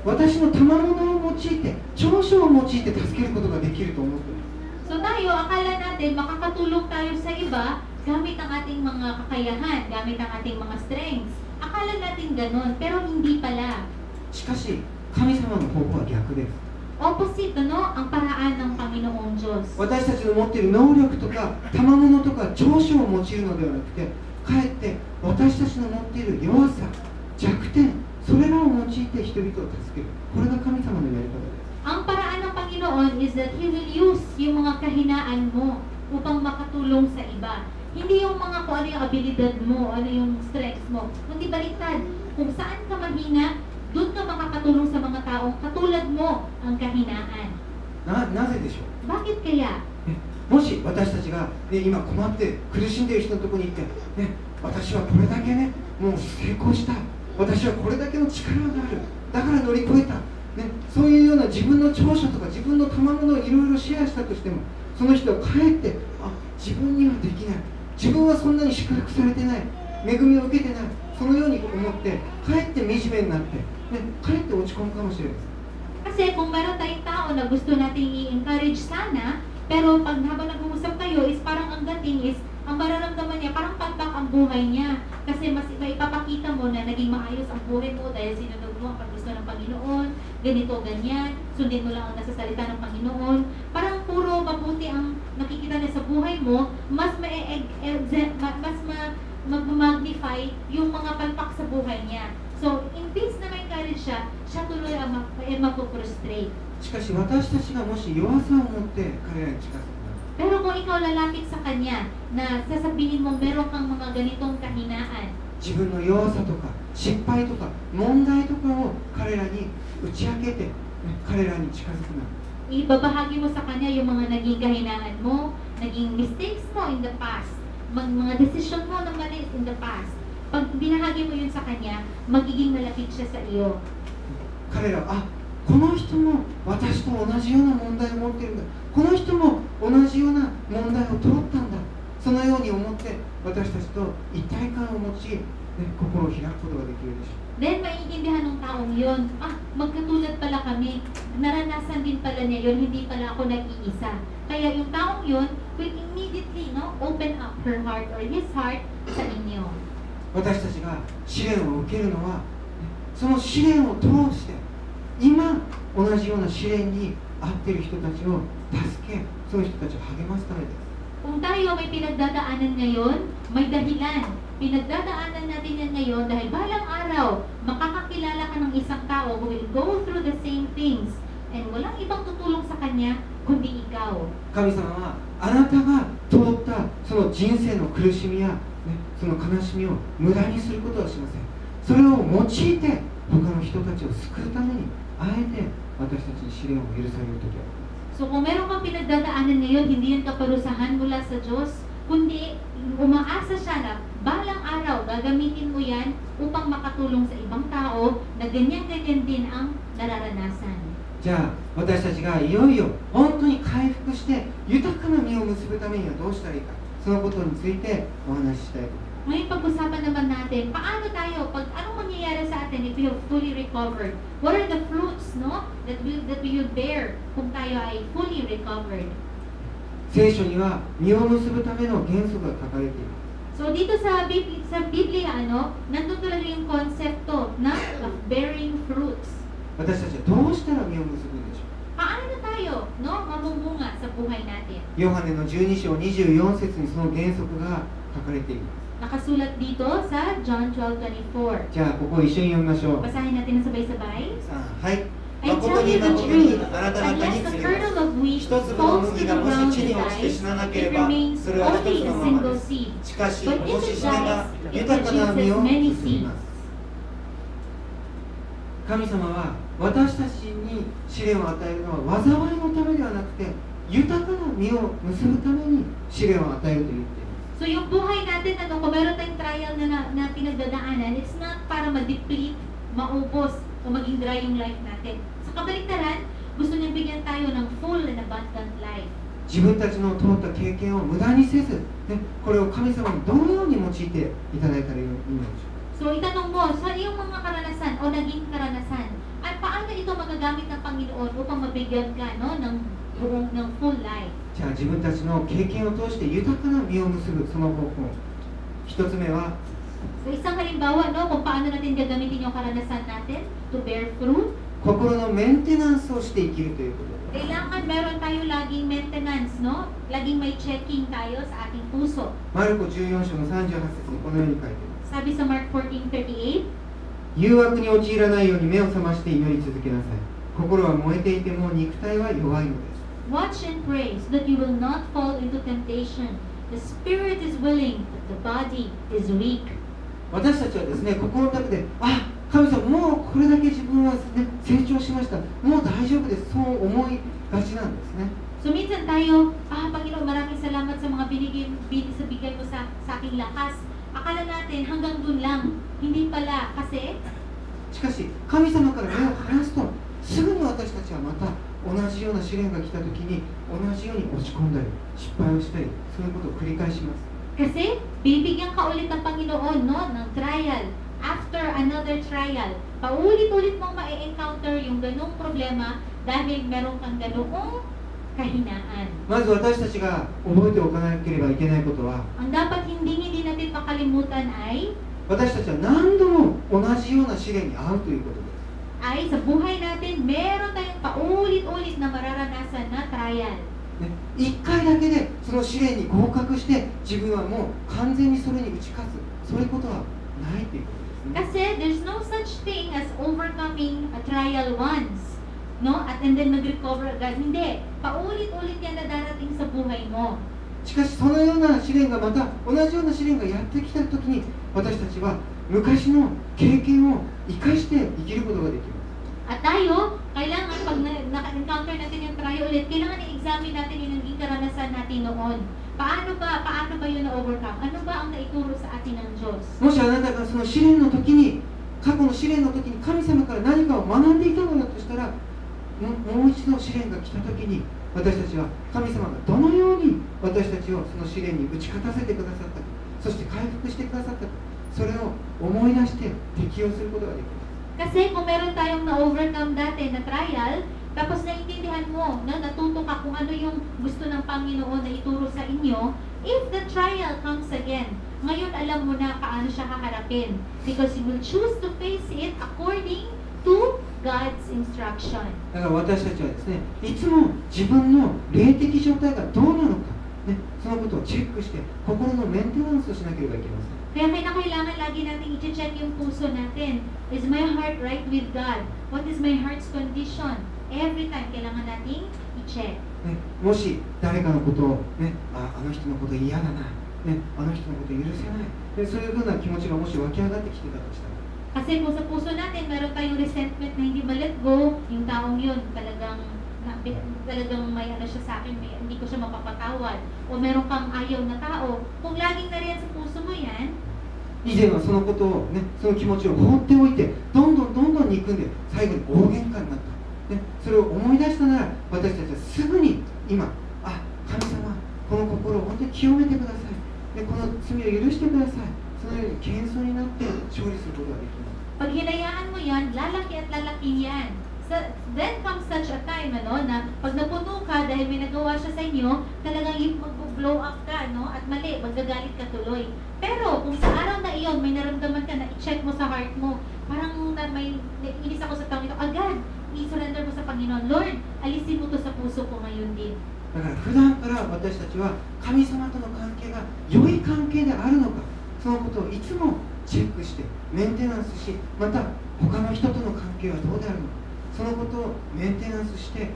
私の賜物を用いて、長所を用いて助けることができると思っています。 so tayo, akala natin makakatulong tayo sa iba gamit ang ating mga kakayahan, gamit ang ating mga strengths. Akala natin ganun, pero hindi pala. しかし、神様の方法は逆です。 Opposite, ang paraan ng Panginoong Diyos. 私たちの持っている能力とか賜物とか長所を用いるのではなくて、かえって私たちの持っている弱さ、弱点、それらを用いて人々を助ける。これが神様のやり方です。 Ang paraan ng Panginoon is that He will use yung mga kahinaan mo upang makatulong sa iba. Hindi yung mga kung ano yung abilidad mo, ano yung strengths mo. Kundi baliktad, kung saan ka mahina, doon ka makakatulong sa mga taong katulad mo ang kahinaan. なぜでしょう。 Bakit kaya? もし私たちが、ね、今困って苦しんでいる人のところに行って、ね、私はこれだけね、もう成功した。私はこれだけの力がある。だから乗り越えた。ね、そういうような自分の長所とか自分の賜物をいろいろシェアしたとしても、その人はかえって、自分にはできない。自分はそんなに祝福されてない。恵みを受けてない。そのように思って、かえって惨めになって、ね、かえって落ち込むかもしれません。 Kasi kung meron tayong tao na gusto nating i-encourage sana, pero pag habang nag-uusap kayo is parang ang dating is, ang mararamdaman niya, parang palpak ang buhay niya. Kasi mas maipapakita mo na naging maayos ang buhay mo dahil sinunod mo ang paggusto ng Panginoon, ganito, ganyan, sundin mo lang ang nasa salita ng Panginoon. Parang puro mabuti ang nakikita niya sa buhay mo, mas mag-magnify yung mga palpak sa buhay niya. So, imbis na may encourage siya, siya tuloy ang mag-frustrate. しかし私たちがもし弱さを持って彼らに近づく。 Pero kung ikaw lalapit sa kanya na sasabihin mo meron kang mga ganitong kahinaan, 自分の弱さとか失敗とか問題とかを彼らに打ち明けて、ね、彼らに近づくな。 ibabahagi mo sa kanya yung mga naging kahinaan mo, naging mistakes mo in the past, mga decision mo na mali in the past. Pag binahagi mo yun sa kanya, magiging malapit siya sa iyo. 彼らは、この人も私と同じような問題を持っているんだ。この人も同じような問題を通ったんだ。そのように思って私たちと一体感を持ち、ね、心を開くことができるでしょう。 Then, maiintindihan ng taong yun, magkatulad pala kami, naranasan din pala niya yun, hindi pala ako nag-iisa. Kaya yung taong yun will immediately open up her heart or his heart sa inyo. 私たちが試練を受けるのは、その試練を通して今同じような試練に遭っている人たちを助け、その人たちを励ますためです。 Kung tayo may pinagdadaanan ngayon, may dahilan. Pinagdadaanan natin yan ngayon dahil balang araw, makakakilala ka ng isang tao who will go through the same things and walang ibang tutulong sa kanya kundi ikaw. 神様はあなたが通ったその人生の苦しみや、その悲しみを無駄にすることはしません。それを用いて他の人たちを救うためにあえて私たちに試練を許されるときは、 So kung meron kang pinagdadaanan ngayon, hindi yan kaparusahan mula sa Diyos, kundi umaasa siya na balang araw gagamitin mo yan upang makatulong sa ibang tao na ganyan-ganyan din ang nararanasan. じゃあ私たちがいよいよ本当に回復して豊かな実を結ぶためにはどうしたらいいか、そのことについてお話ししたいと思います。 Ngayon pag-usapan naman natin, paano tayo, anong mangyayari sa atin if we have fully recovered? What are the fruits, that we will bear kung tayo ay fully recovered? 聖書には実を結ぶための原則が書かれています。 So dito sa Biblia, nandun talaga yung konsepto of bearing fruits. 私たちはどうしたら実を結ぶんでしょう。 Paano tayo, mamumunga sa buhay natin? ヨハネの12章24節にその原則が書かれています。 Nakasulat dito sa John 12:24. じゃあここを一緒に読みましょう。 Basahin natin ng sabay-sabay. はい。 I 誠 tell に you the 誠 truth, にあなた方 unless に the 告げます。 kernel of wheat 一粒の falls to 麦 the がも ground し地に and 落ちて dies, 死ななけ it れば remains それは一 only つ a のまま single です seed. しかし But も if し it 死ねば dies, it 豊かな実 produces を many 結び seeds. ます。神様は私たちに試練を与えるのは災いのためではなくて豊かな実を結ぶために試練を与えると言っています。 So yung buhay natin, kung meron tayong trial na pinagdadaanan, it's not para ma-deplete, maubos, o maging dry yung life natin. Sa kabaligtaran, gusto niyang bigyan tayo ng full and abundant life. 自分たちの通った経験を無駄にせず、これを神様にどのように用いていただいたらいいのでしょう。 So itanong mo, sa iyong mga karanasan o naging karanasan, ay paano ito magagamit ng Panginoon upang mabigyan ka ng full life? じゃあ自分たちの経験を通して豊かな実を結ぶその方法。一つ目は So isang halimbawa, kung paano natin gagamitin yung karanasan natin to bear fruit, 心のメンテナンスをして生きるということです。 kailangan meron tayo laging maintenance, Laging may checking tayo sa ating puso. マルコ14章の38節にこのように書いています。 Sabi sa Mark 14:38, 誘惑に陥らないように目を覚まして祈り続けなさい。心は燃えていても肉体は弱いのです。 Watch and pray so that you will not fall into temptation. The spirit is willing, but the body is weak. 私たちはですね、心の中で、あ、神様、もうこれだけ自分は、ね、成長しました、もう大丈夫です、そう思いがちなんですね。So minsan tayo, Panginoon, maraming salamat sa mga sa bigay mo sa aking lakas. Akala natin hanggang dun lang. Hindi pala. Kasi しかし、神様から目を離すと、すぐに私たちはまた同じような試練が来たときに、同じように落ち込んだり、失敗をしたり、そういうことを繰り返します。Kasi bibigyan ka ulit ng Panginoon, no, ng trial. After another trial, paulit-ulit mong ma-encounter yung ganung problema dahil meron kang ganung kahinaan. まず私たちが覚えておかなければいけないことは、 Ang dapat hindi natin makalimutan ay 私たちは何度も同じような試練に遭うということです。 sa buhay natin, meron tayong paulit-ulit na mararanasan na trial. 1回だけでその試練に合格して自分はもう完全にそれに打ち勝つ、そういうことはないということですね。 Kasi there's no such thing as overcoming a trial once, no? And then mag-recover agad. Hindi. Paulit-ulit yan na darating sa buhay mo. しかしそのような試練がまた同じような試練がやってきたときに、私たちは昔の経験を生かして生きることができます。 At tayo, kailangan pag na-encounter natin yung trial ulit, kailangan i-examine natin yung naging karanasan natin noon. Paano ba yun na-overcome? Ano ba ang naituro sa atin ng Diyos? もしあなたがその試練の時に、過去の試練の時に神様から何かを学んでいたのだとしたら、もう一度試練が来た時に、私たちは神様がどのように私たちをその試練に打ち勝たせてくださったか、そして回復してくださったか、それを思い出して適用することができます。 Kasi kung meron tayong na-overcome dati na trial, tapos naintindihan mo, natuto ka kung ano yung gusto ng Panginoon na ituro sa inyo, if the trial comes again, ngayon alam mo na paano siya haharapin. Because you will choose to face it according to God's instruction. だから私たちはですね、いつも自分の霊的状態がどうなのか、ね、そのことをチェックして心のメンテナンスをしなければいけません。 Kaya kailangan lagi natin i-check yung puso natin. Is my heart right with God? What is my heart's condition? Every time, kailangan nating i-check. ね、もし誰かのことを、ね、あの人のこと嫌だな、ね、あの人のこと許せない、でそういうふうな気持ちがもし湧き上がってきてたとしたら、 Kasi kung sa puso natin, meron tayong resentment na hindi ma-let go, yung taong yun talagang may ano siya sa akin, hindi ko siya mapapatawad. O meron kang ayaw na tao, kung laging nariyan sa puso mo yan, 以前はそのことを、ね、その気持ちを放っておいて、どんどん憎んで、最後に大喧嘩になった、ね、それを思い出したなら、私たちはすぐに今、神様、この心を本当に清めてください、ね、この罪を許してください、そのように謙遜になって勝利することができます。 pag hinayaan mo yan, lalaki at lalaki yan. Then comes such a time, na pag napuno ka dahil may nagawa siya sa inyo, talagang mag-blow up ka, at mali, magagalit ka tuloy. Pero kung sa araw na iyon, may naramdaman ka na i-check mo sa heart mo, parang may inis ako sa taong ito, agad, i-surrender mo sa Panginoon. Lord, alisin mo to sa puso ko ngayon din. だから普段から私たちは神様との関係が良い関係であるのか、そのことをいつもチェックしてメンテナンスし、また他の人との関係はどうであるのか、そのことをメンテナンスして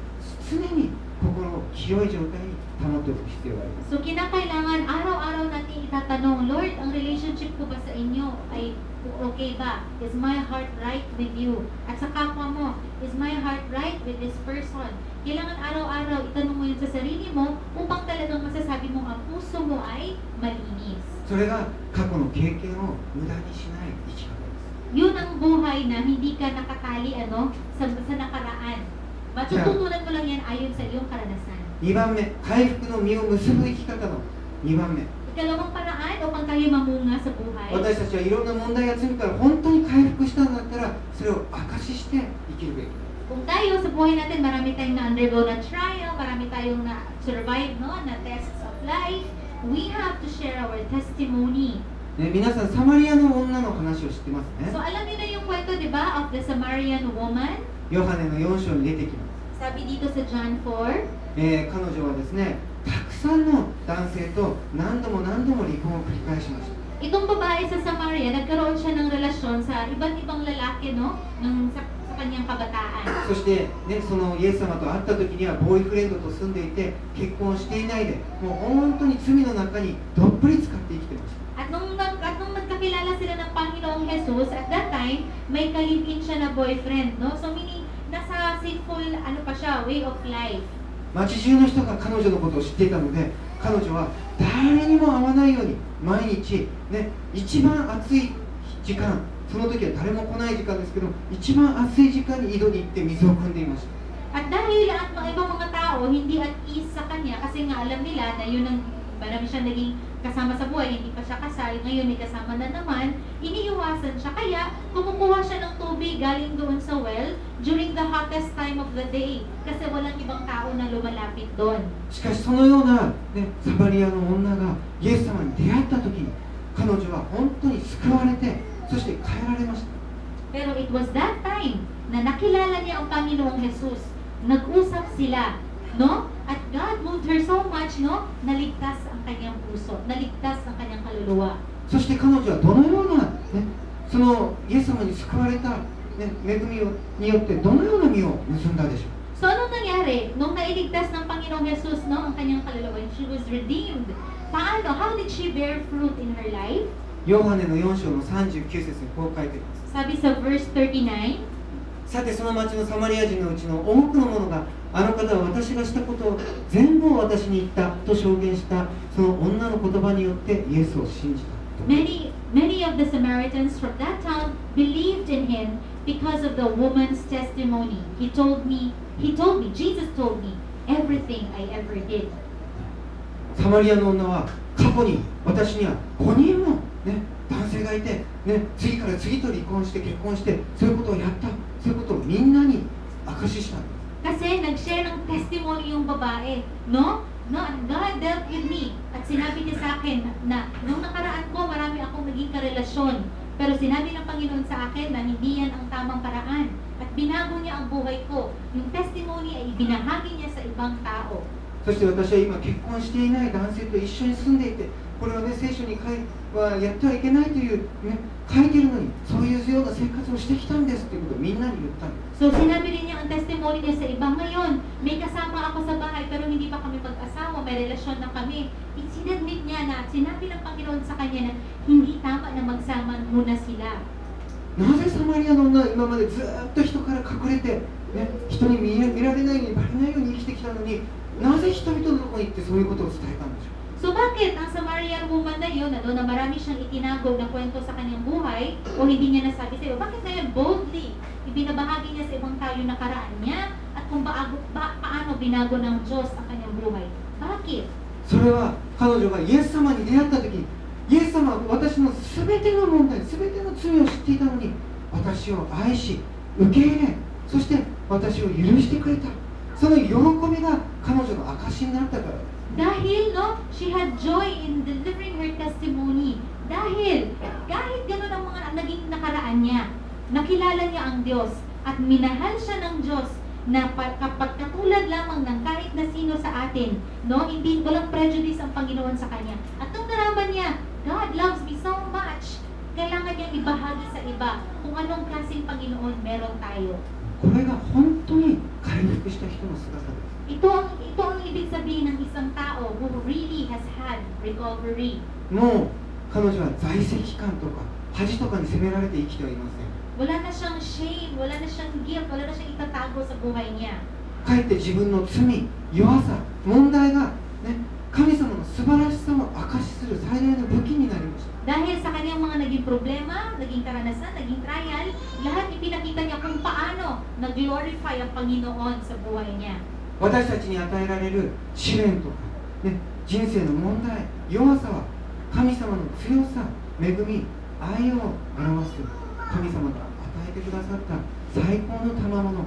常に心を清い状態に保っておく必要があります。 So kinakailangan araw-araw natin itatanong, Lord, ang relationship ko ba sa inyo ay okay ba? Is my heart right with you? At sa kapwa mo, is my heart right with this person? Kailangan araw-araw itanong mo yun sa sarili mo upang talagang masasabi mo ang puso mo ay malinis. それが過去の経験を無駄にしない生き方です。 Yun ang buhay na hindi ka nakatali sa nakaraan. Matututunan mo lang yan ayon sa iyong karanasan. 2番目、回復の実を結ぶ生き方の2番目。 Ikalawang paraan upang tayo mamunga sa buhay. 私たちはいろんな問題や罪から本当に回復したんだったら、それを証しして生きるべきだ。 Kung tayo sa buhay natin, marami tayong na-undergo na trial, marami tayong na-survive, na tests of life, we have to share our testimony. ね、皆さんサマリアの女の話を知ってますね。 So alam niyo na yung kwento, di ba, of the Samaritan woman? ヨハネの4章に出てきます。 Sabi dito sa John 4, 彼女はですね、たくさんの男性と何度も離婚を繰り返しました。ito itong babae sa Samaria, nagkaroon siya ng relasyon sa iba't ibang lalaki, no? Sa kanyang kabataan. そして、ね、そのイエス様と会った時にはボーイフレンドと住んでいて結婚していないでもう本当に罪の中にどっぷり使って生きてました At nung nagkakilala sila ng Panginoong Jesus, at that time, may ka-live-in siya na boyfriend, no? So meaning, nasa sinful, pa siya, way of life. 街中の人が彼女のことを知っていたので彼女は誰にも会わないように毎日、ね、一番暑い時間その時は誰も来ない時間ですけど一番暑い時間に井戸に行って水を汲んでいました At dahil ang mga ibang mga tao hindi at ease sa kanya kasi nga alam nila na yun ang marami siya naging kasama sa buhay, hindi pa siya kasal, ngayon may kasama na naman, iniiwasan siya. Kaya kumukuha siya ng tubig galing doon sa well during the hottest time of the day kasi walang ibang tao na lumalapit doon. しかしそのような、ね、サマリアの女がイエス様に出会った時に彼女は本当に救われてそして変えられました Pero it was that time na nakilala niya ang Panginoong Jesus. Nag-usap sila, no? At God moved her so much, no? Naligtas ang kanyang puso, naligtas ang kanyang kaluluwa. そして彼女はどのような、ね、そのイエス様に救われた、ね、恵みによってどのような実を結んだでしょう So anong nangyari? Nung nailigtas ng Panginoong Jesus, no? Ang kanyang kaluluwa, she was redeemed. Paano? How did she bear fruit in her life? ヨハネの4章の39節にこう書いています Sabi sa verse 39, さてその町のサマリア人のうちの多くの者があの方は私がしたことを全部を私に言ったと証言したその女の言葉によってイエスを信じた many of the Samaritans from that town believed in him because of the woman's testimony. Jesus told me, everything I ever did. サマリアの女は過去に私には5人も、ね、男性がいて、ね、次から次と離婚して結婚してそういうことをやったそういうことをみんなに証ししたんです Kasi nag-share ng testimony yung babae, no? God dealt with me at sinabi niya sa akin na nung nakaraan ko marami akong naging karelasyon pero sinabi ng Panginoon sa akin na hindi yan ang tamang paraan at binago niya ang buhay ko. Yung testimony ay ibinahagi niya sa ibang tao. そして私は今結婚していない男性と一緒に住んでいてこれはね聖書にはやってはいけないという、ね、書いてるのにそういうような生活をしてきたんですということをみんなに言ったんです So sinabi rin niya ang testimony niya sa iba ngayon, may kasama ako sa bahay pero hindi pa kami mag-asawa, may relasyon na kami. Sinadmit niya na sinabi ng Panginoon sa kanya na hindi tama na magsama muna sila. なぜサマリアの女は今までずっと人から隠れて、ね、人に見られないようにバレないように生きてきたのになぜ人々のところに行ってそういうことを伝えたんでしょう So bakit ang Samarian woman na yun, na doon na marami siyang itinago na kwento sa kanyang buhay o hindi niya nasabi sa iyo, bakit ngayon boldly ibinabahagi niya sa ibang tayo nakaraan niya at kung paano binago ng Diyos ang kanyang buhay? Bakit? それは彼女がイエス様に出会った時にイエス様は私の全ての問題全ての罪を知っていたのに私を愛し受け入れそして私を許してくれたその喜びが彼女の証になったから Dahil, no, she had joy in delivering her testimony. Dahil, kahit gano'n ang mga naging nakaraan niya, nakilala niya ang Diyos at minahal siya ng Diyos na kapag katulad lamang ng kahit na sino sa atin, no, hindi walang prejudice ang Panginoon sa kanya. At nung naraman niya, God loves me so much, kailangan niyang ibahagi sa iba kung anong klaseng Panginoon meron tayo. これが本当に回復した人の姿です Ito ang ibig sabihin ng isang tao who really has had recovery. もう彼女は在籍感とか恥とかに責められて生きてはいません Wala na siyang shame, wala na siyang guilt, wala na siyang itatago sa buhay niya. かえって自分の罪、弱さ、問題が、ね、神様の素晴らしさを証しする最大の武器になりました Dahil sa kanyang mga naging problema, naging karanasan, naging trial, lahat ipinakita niya kung paano nag-glorify ang Panginoon sa buhay niya. 私たちに与えられる試練とか、ね、人生の問題、弱さは神様の強さ、恵み、愛を表す神様が与えてくださった最高の賜物、ね、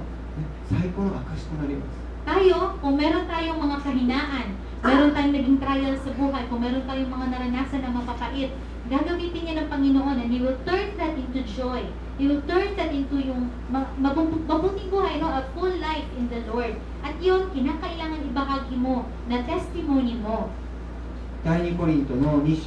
最高の証となります Tayo, kung meron tayong mga kahinaan, meron tayong naging trial sa buhay, kung meron tayong mga naranasan na mapapait, gagamitin niya ng Panginoon and He will turn that into joy. He will turn that into yung mabuting buhay, no? A full life in the Lord. At yun, kinakailangan ibahagi mo na testimony mo. 第2コリントの12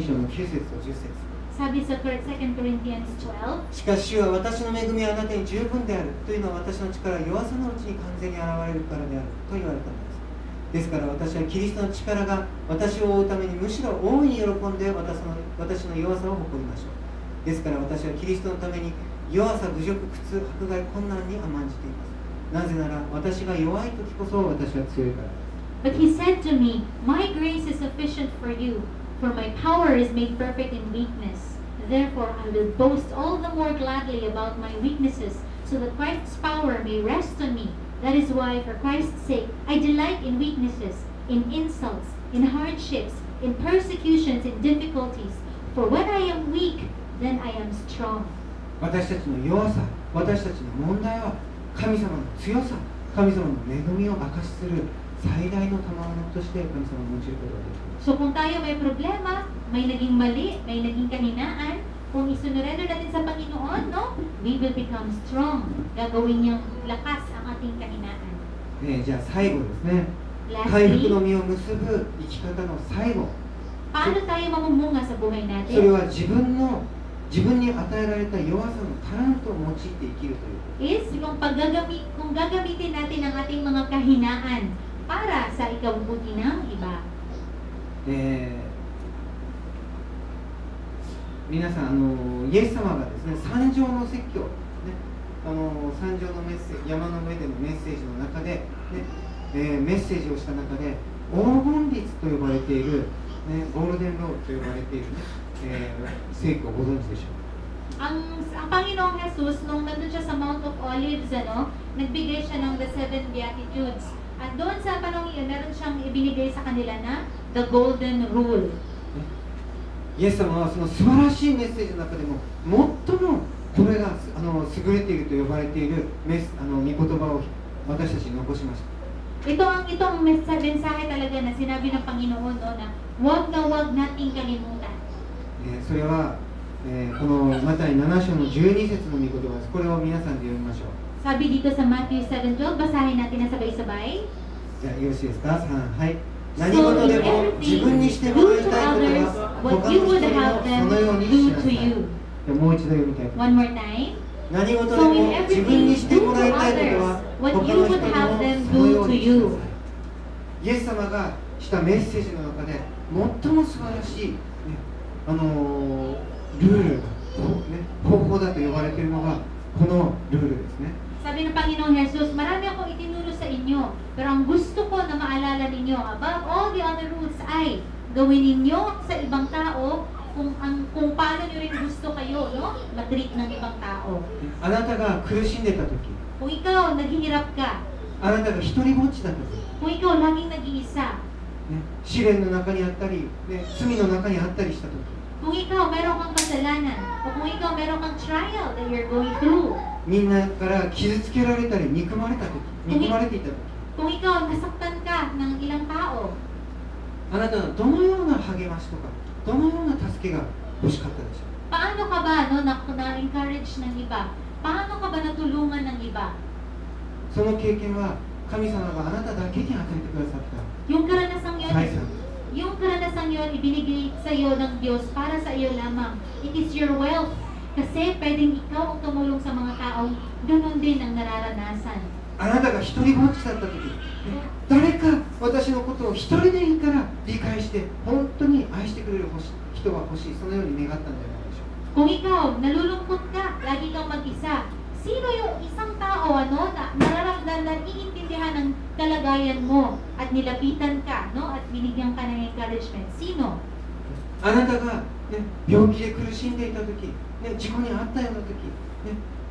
章の9節と10節。Sabi sa 2 Corinthians 12, しかし主は私の恵みはあなたに十分であるというのは私の力は弱さのうちに完全に現れるからであると言われたのです。ですから私はキリストの力が私を追うためにむしろ大いに喜んで私の弱さを誇りましょう。ですから私はキリストのために弱さ、侮辱、苦痛、迫害、困難に甘んじています。なぜなら私が弱い時こそ私は強いからです。 But he said to me, My grace is sufficient for you, for my power is made perfect in weakness. Therefore I will boast all the more gladly about my weaknesses, so that Christ's power may rest on me. That is why, for Christ's sake, I delight in weaknesses, in insults, in hardships, in persecutions, in difficulties. For when I am weak, then I am strong. 私たちの弱さ、私たちの問題は神様の強さ、神様の恵みを証しする最大の賜物として神様を用いることができます。 So kung tayo may problema, may naging mali, may naging kahinaan, kung isunurrender natin sa Panginoon, no, we will become strong. Gagawin niyang lakas ang ating kahinaan. じゃあ最後ですね。回復 Lastly, の実を結ぶ生き方の最後。 paano tayo mamumunga sa buhay それ natin? は自分に与えられた弱さのタラントを用いて生きるということ。 Is kung gagamitin natin ang ating mga kahinaan para sa ikabubuti ng iba. 皆さんイエス様がですね、山上の説教、ね、山上のメッセージ、山の上でのメッセージの中で、ねメッセージをした中で黄金律と呼ばれている、ね、ゴールデンローと呼ばれている、ね聖句をご存知でしょうか。 Ang Panginoong Jesus, nung nandun siya sa Mount of Olives, nagbigay siya ng the 7 Beatitudes. At doon sa panahon iyon, meron siyang ibinigay sa kanila na the Golden Rule. イエス様はその素晴らしいメッセージの中でも最もこれが優れていると呼ばれている御言葉を私たちに残しました。 Itong mensahe talaga na sinabi ng Panginoon, no, na huwag nating kalimutan. それは、このマタイ7章の12節の御言葉です。これを皆さんで読みましょう。 Sabi dito sa Matthew 7:12, basahin natin na sabay-sabay. じゃあよろしいですか。はい。何事でも自分にしてもらいたいことは他の人にもそのようにしなさい。じゃあもう一度読みたいと思い One ます。 more time. 何事でも自分にしてもらいたいことは他の人にもそのようにしなさい。イエス様がしたメッセージの中で最も素晴らしい、ルール、方法だと呼ばれているのがこのルールですね。 Sabi ng Panginoong Jesus, marami akong itinuro sa inyo, pero ang gusto ko na maalala ninyo, above all the other rules ay gawin ninyo sa ibang tao kung paano nyo rin gusto kayo, no? Matreat ng ibang tao. あなたが苦しんでた時、 Kung ikaw naghihirap ka, あなたが一人ぼっちだった時、 kung ikaw laging nag-iisa, 試練の中にあったり、罪の中にあったりした時、 kung ikaw meron kang kasalanan, o kung ikaw meron kang trial that you're going through, みんなから傷つけられたり憎まれた時、憎まれていた時、 kung ikaw nasaktan ka ng ilang tao, あなたはどのような励ましとかどのような助けが欲しかったでしょう。 paano ka ba na-encourage ng iba? Paano ka ba natulungan ng iba? その経験は神様があなただけに与えてくださった Yung karanasang yun, 財産です。 yung karanasang yun ibinigay sa iyo ng Diyos para sa iyo lamang. It is your wealth. Kasi pwedeng ikaw ang tumulong sa mga taong ganun din ang nararanasan. あなたが一人ぼっちだった時、誰か私のことを一人でいいから理解して本当に愛してくれる人が欲しい、そのように願ったんじゃないでしょうか。 Kung ikaw nalulungkot ka, lagi kang mag-isa, sino yung isang tao na nararamdaman na iintindihan ng kalagayan mo at nilapitan ka, no? At binigyan ka ng encouragement? Sino? あなたが、病気で苦しんでいた時、事故に遭ったような時、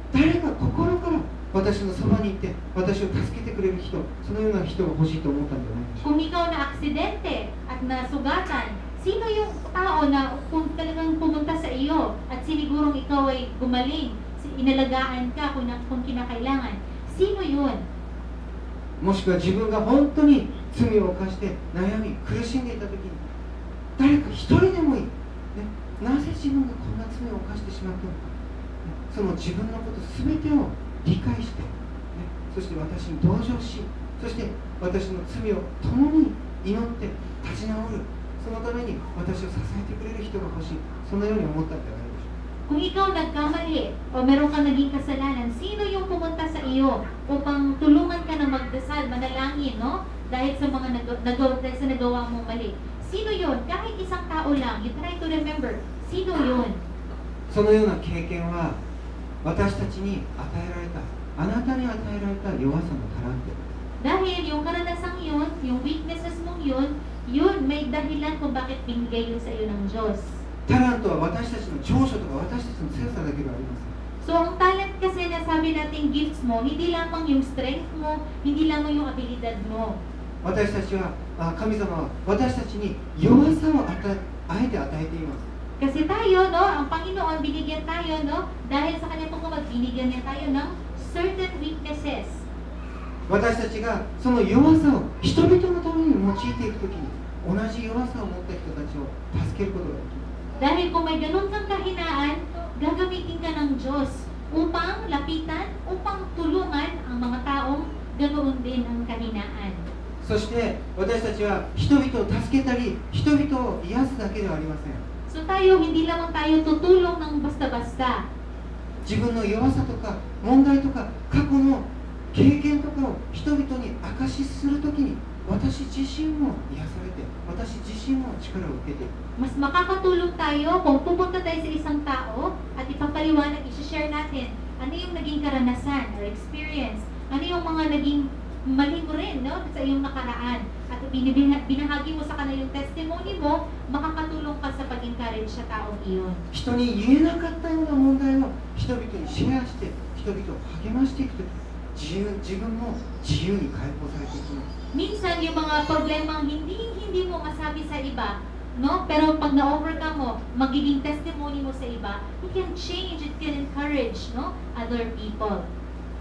誰か心から私のそばにいて私を助けてくれる人、そのような人が欲しいと思ったんじゃないでしょうか。 Kung ikaw na aksidente at nasugatan, sino yung tao na kung talagang pumunta sa iyo at sinigurong ikaw ay gumaling, inalagaan ka kung kinakailangan? Sino yun? もしくは自分が本当に罪を犯して悩み苦しんでいた時に誰か一人でもいい、なぜ自分がこんな罪を犯してしまったのか、その自分のこと全てを理解して、そして私に同情し、そして私の罪を共に祈って立ち直る、そそのために私を支えてくれる人が欲しい、そのように思ったんじゃないでしょうか。 Kung ikaw nagkamali o meron kang naging kasalanan, sino yung pumunta sa iyo upang tulungan ka na magdasal, manalangin, no? Dahil sa mga nagawa mong mali. Sino yun? Kahit isang tao lang, you try to remember, sino yun? そのような経験は私たちに与えられた、あなたに与えられた弱さのタラント。 Dahil yung karanasang yun, yung weaknesses mong yun, yun may dahilan kung bakit binigay yun sa iyo ng Diyos. タラントは私たちの長所とか私たちの強さだけではありません。 So, ang talent kasi na sabi natin gifts mo, hindi lamang yung strength mo, hindi lamang yung abilidad mo. 私たちは神様は私たちに弱さをあえて与えています。 Kasi tayo, no, ang Panginoon, binigyan tayo, no, dahil sa kanyang pagkumag, binigyan niya tayo ng certain weaknesses. 私たちがその弱さを人々のために用いていくときに、同じ弱さを持った人たちを助けることができます。 Dahil kung may ganun kang kahinaan, gagamitin ka ng Diyos upang lapitan, upang tulungan ang mga taong ganoon din ang kahinaan. そして私たちは人々を助けたり、人々を癒すだけではありません。 So tayo, hindi lamang tayo tutulong ng basta-basta. 自分の弱さとか問題とか過去の経験とかを人々に証しするときに、私自身も癒されて、私自身も力を受けていく。 Mas makakatulong tayo kung pupunta tayo sa isang tao at ipapaliwanag, isi-share natin ano yung naging karanasan or experience, ano yung mga naging mali mo rin, no, sa iyong nakaraan. At binahagi mo sa kanila yung testimony mo, makakatulong ka sa pag-encourage sa taong iyon. 人に言えなかったような問題を人々にシェアして、人々を励ましていくとき、自分も自由に解放されていきます。 Minsan yung mga problema hindi mo masabi sa iba, no? Pero pag na-overcome mo, magiging testimony mo sa iba, it can change, it can encourage, no, other people.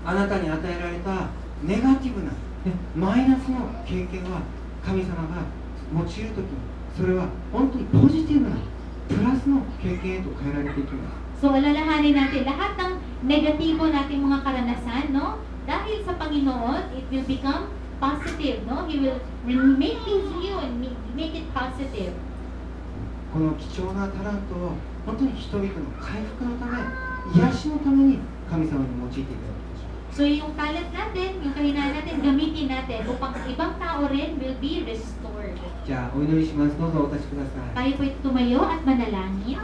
あなたに与えられたネガティブな、マイナスの経験は神様が用いるときに、それは本当にポジティブなプラスの経験へと変えられていきます。 So alalahanin natin lahat ng negatibo nating mga karanasan, no? Dahil sa Panginoon, it will become positive, no? He will make things new and make it positive. この貴重なタラントを本当に人々の回復のため、癒しのために神様に用いていただきましょう。 So yung talent natin, yung kahinaan natin, gamitin natin upang ibang tao rin will be restored. じゃあお祈りします。どうぞお立ちください。 Tayo po'y tumayo at manalangin. じ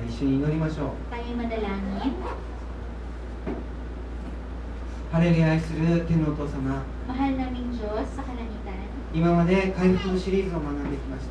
ゃあ一緒に祈りましょう。 Tayo manalangin. ハレルヤ愛する天のお父様、 Mahal naming Diyos sa kalangitan. 今まで回復のシリーズを学んできました。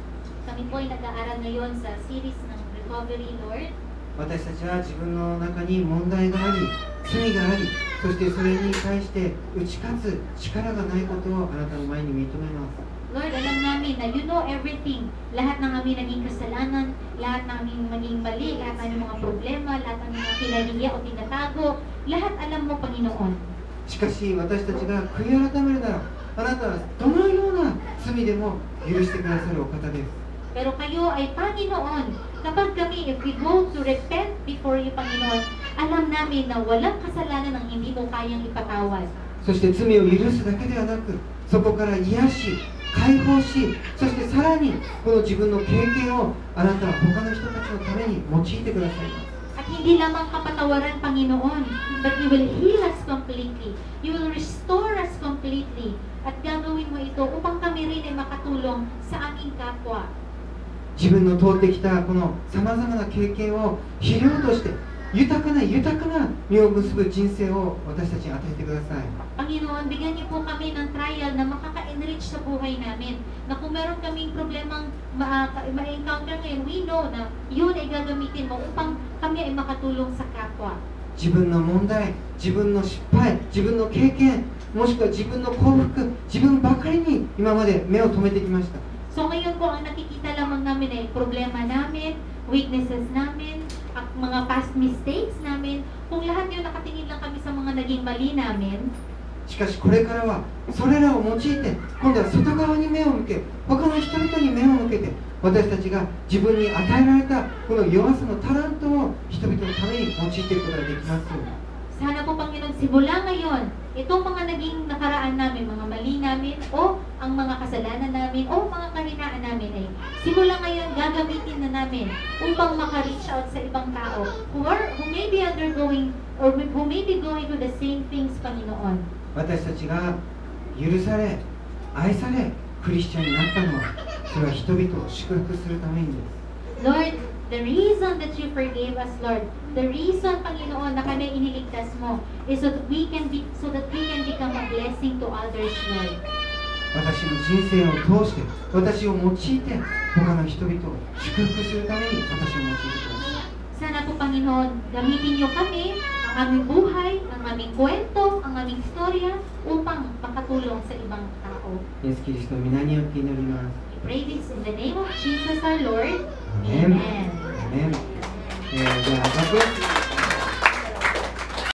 Kami po'y nag-aaral ngayon sa series ng Recovery, Lord. 私たちは自分の中に問題があり、罪があり、そしてそれに対して打ち勝つ力がないことをあなたの前に認めます。 Lord, alam namin na you know everything. Lahat ng aming naging kasalanan, lahat ng aming maging mali, lahat ng aming mga problema, lahat ng mga kinaliya o tinatago, lahat alam mo, Panginoon. しかし私たちが悔い改めるなら、あなたはどのような罪でも許してくださるお方です。 Pero kayo ay Panginoon. Kapag kami, if we go to repent before you, Panginoon, alam namin na walang kasalanan ang hindi mo kayang ipatawad. そして罪を許すだけではなく、そこから癒し、解放し、そしてさらにこの自分の経験をあなたは他の人たちのために用いてくださいます。 At hindi lamang kapatawaran, Panginoon, but you will heal us completely. You will restore us completely. At gagawin mo ito upang kami rin ay makatulong sa aming kapwa. 自分の通ってきたこのさまざまな経験を肥料として豊かな実を結ぶ人生を私たちに与えてください。 Panginoon, bigyan niyo po kami ng trial na makaka-enrich sa buhay namin. Na kung meron kaming problemang ma-encounter ngayon, we know na yun ay gagamitin mo upang kami ay makatulong sa kapwa. 自分の問題、自分の失敗、自分の経験、もしくは自分の幸福、自分ばかりに今まで目を留めてきました。 So ngayon po ang nakikita lamang namin ay problema namin, weaknesses namin, at mga past mistakes namin. Kung lahat yun nakatingin lang kami sa mga naging mali namin, しかしこれからはそれらを用いて今度は外側に目を向け、他の人々に目を向けて、私たちが自分に与えられたこの弱さのタラントを人々のために用いていくことができますように。Sana po, Panginoon, simula ngayon, itong mga naging nakaraan namin, mga mali namin, o ang mga kasalanan namin, o mga kahinaan namin ay simula ngayon, gagamitin na namin upang maka-reach out sa ibang tao who may be undergoing or who may be going through the same things, Panginoon. 私たちが許され、愛され、クリスチャンになったのは、それは人々を祝福するためにです。 Lord, the reason that you forgave us, Lord, the reason, Panginoon, na kami iniligtas mo is so that we can become a blessing to others, Lord. 私の人生を通して、私を用いて、他の人々を祝福するために私を用いてください。 Sana po, Panginoon, gamitin niyo kami, ang aming buhay, ang aming kwento, ang aming istorya, upang makatulong sa ibang tao. イエス・キリストの皆によって祈ります。 We pray this in the name of Jesus our Lord. Amen. Amen. Amen. じゃあ、